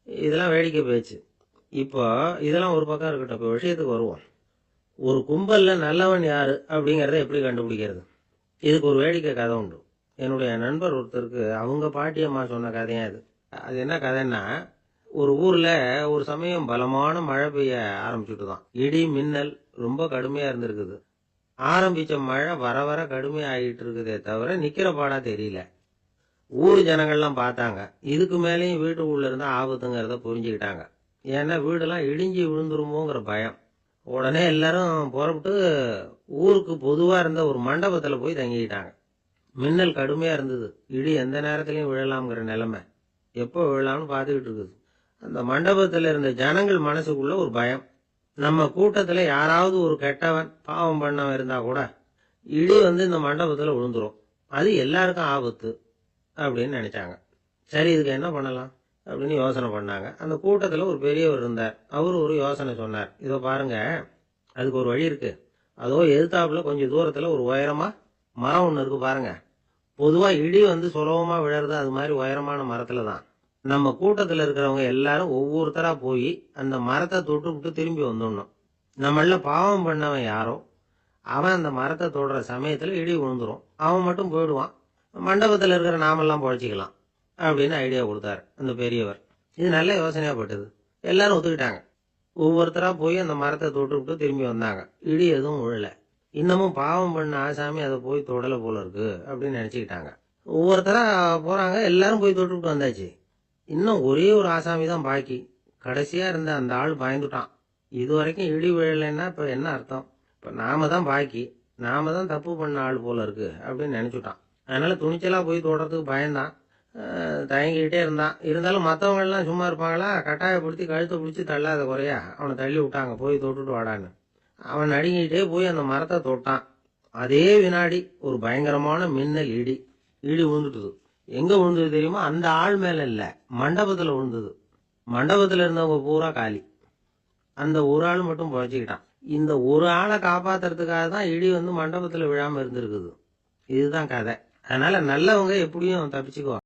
[SPEAKER 1] இதெல்லாம் வேடிக்கை பேச்சு. இப்போ இதெல்லாம் ஒரு பக்கம் இருக்கட்டும், இப்போ விஷயத்துக்கு வருவோம். ஒரு கும்பலில் நல்லவன் யார் அப்படிங்கிறத எப்படி கண்டுபிடிக்கிறது? இதுக்கு ஒரு வேடிக்கை கதை உண்டு. என்னுடைய நண்பர் ஒருத்தருக்கு அவங்க பாட்டியம்மா சொன்ன கதையா இது. அது என்ன கதைன்னா, ஒரு ஊரில் ஒரு சமயம் பலமான மழை பெய்ய ஆரம்பிச்சுட்டு தான். இடி மின்னல் ரொம்ப கடுமையாக இருந்திருக்குது. ஆரம்பித்த மழை வர வர கடுமையாகிட்டு இருக்குதே தவிர நிற்கிற பாடா தெரியல. ஊர் ஜனங்கள்லாம் பார்த்தாங்க. இதுக்கு மேலேயும் வீட்டுக்குள்ளே இருந்தால் ஆபத்துங்கிறத புரிஞ்சுக்கிட்டாங்க. ஏன்னா வீடெல்லாம் இடிஞ்சி விழுந்துருமோங்கிற பயம். உடனே எல்லாரும் புறப்பட்டு ஊருக்கு பொதுவாக இருந்த ஒரு மண்டபத்தில் போய் தங்கிக்கிட்டாங்க. மின்னல் கடுமையாக இருந்தது, இடி எந்த நேரத்துலையும் விழலாம்ங்கிற நிலைமை. எப்போ விழலாம்னு பார்த்துக்கிட்டு இருக்குது. அந்த மண்டபத்தில் இருந்த ஜனங்கள் மனசுக்குள்ள ஒரு பயம். நம்ம கூட்டத்தில் யாராவது ஒரு கெட்டவன் பாவம் பண்ணவன் இருந்தால் கூட இடி இந்த மண்டபத்தில் விழுந்துரும், அது எல்லாருக்கும் ஆபத்து அப்படின்னு நினைச்சாங்க. சரி, இதுக்கு என்ன பண்ணலாம் அப்படின்னு யோசனை பண்ணாங்க. அந்த கூட்டத்தில் ஒரு பெரியவர் இருந்தார். அவர் ஒரு யோசனை சொன்னார். இதோ பாருங்க, அதுக்கு ஒரு வழி இருக்கு. அதோ எதிர்த்தாப்புல கொஞ்சம் தூரத்தில் ஒரு உயரமா மரம் ஒன்று இருக்கு பாருங்க. பொதுவாக இடி சுலபமாக விழறது அது மாதிரி உயரமான மரத்துல தான். நம்ம கூட்டத்தில் இருக்கிறவங்க எல்லாரும் ஒவ்வொருத்தரா போய் அந்த மரத்தை தொட்டு விட்டு திரும்பி வந்துடணும். நம்மள பாவம் பண்ணவன் யாரோ அவன் அந்த மரத்தை தொடுற சமயத்தில் இடி விழுந்துரும், அவன் மட்டும் போயிடுவான், மண்டபத்தில் இருக்கிற நாமெல்லாம் பொழைச்சிக்கலாம் அப்படின்னு ஐடியா கொடுத்தாரு அந்த பெரியவர். இது நல்ல யோசனையாகப்பட்டது. எல்லாரும் ஒத்துக்கிட்டாங்க. ஒவ்வொருத்தரா போய் அந்த மரத்தை தொட்டு விட்டு திரும்பி வந்தாங்க. இடி எதுவும் விழல. இன்னமும் பாவம் பண்ண ஆசாமி அதை போய் தொடலை போல இருக்கு அப்படின்னு நினச்சிக்கிட்டாங்க. ஒவ்வொருத்தரா போகிறாங்க, எல்லாரும் போய் தொட்டு விட்டு வந்தாச்சு. இன்னும் ஒரே ஒரு ஆசாமி தான் பாக்கி. கடைசியாக இருந்த அந்த ஆள் பயந்துட்டான். இது வரைக்கும் இடி விழலைன்னா இப்போ என்ன அர்த்தம்? இப்போ நாம தான் பாக்கி, நாம தான் தப்பு பண்ண ஆள் போல இருக்கு அப்படின்னு நினச்சிட்டான். அதனால துணிச்சலாக போய் தொடுறதுக்கு பயந்தான், தயங்கிக்கிட்டே இருந்தான். இருந்தாலும் மற்றவங்கெல்லாம் சும்மா இருப்பாங்களா? கட்டாயப்படுத்தி கழுத்தை பிடிச்சி தள்ளாத குறையா அவனை தள்ளி விட்டாங்க, போய் தொட்டுட்டு வாடான்னு. அவன் நடுங்கிட்டே போய் அந்த மரத்தை தொட்டான். அதே வினாடி ஒரு பயங்கரமான மின்னல் இடி விழுந்துட்டுது. எங்க விழுந்தது தெரியுமா? அந்த ஆள் மேல இல்ல, மண்டபத்துல விழுந்தது. மண்டபத்துல இருந்தவங்க பூரா காலி. அந்த ஒரு ஆள் மட்டும் பொழைச்சிக்கிட்டான். இந்த ஒரு ஆளை காப்பாத்துறதுக்காக தான் இடி மண்டபத்துல விழாம இருந்திருக்குது. இதுதான் கதை. அதனால நல்லவங்க எப்படியும் தப்பிச்சுக்குவாங்க.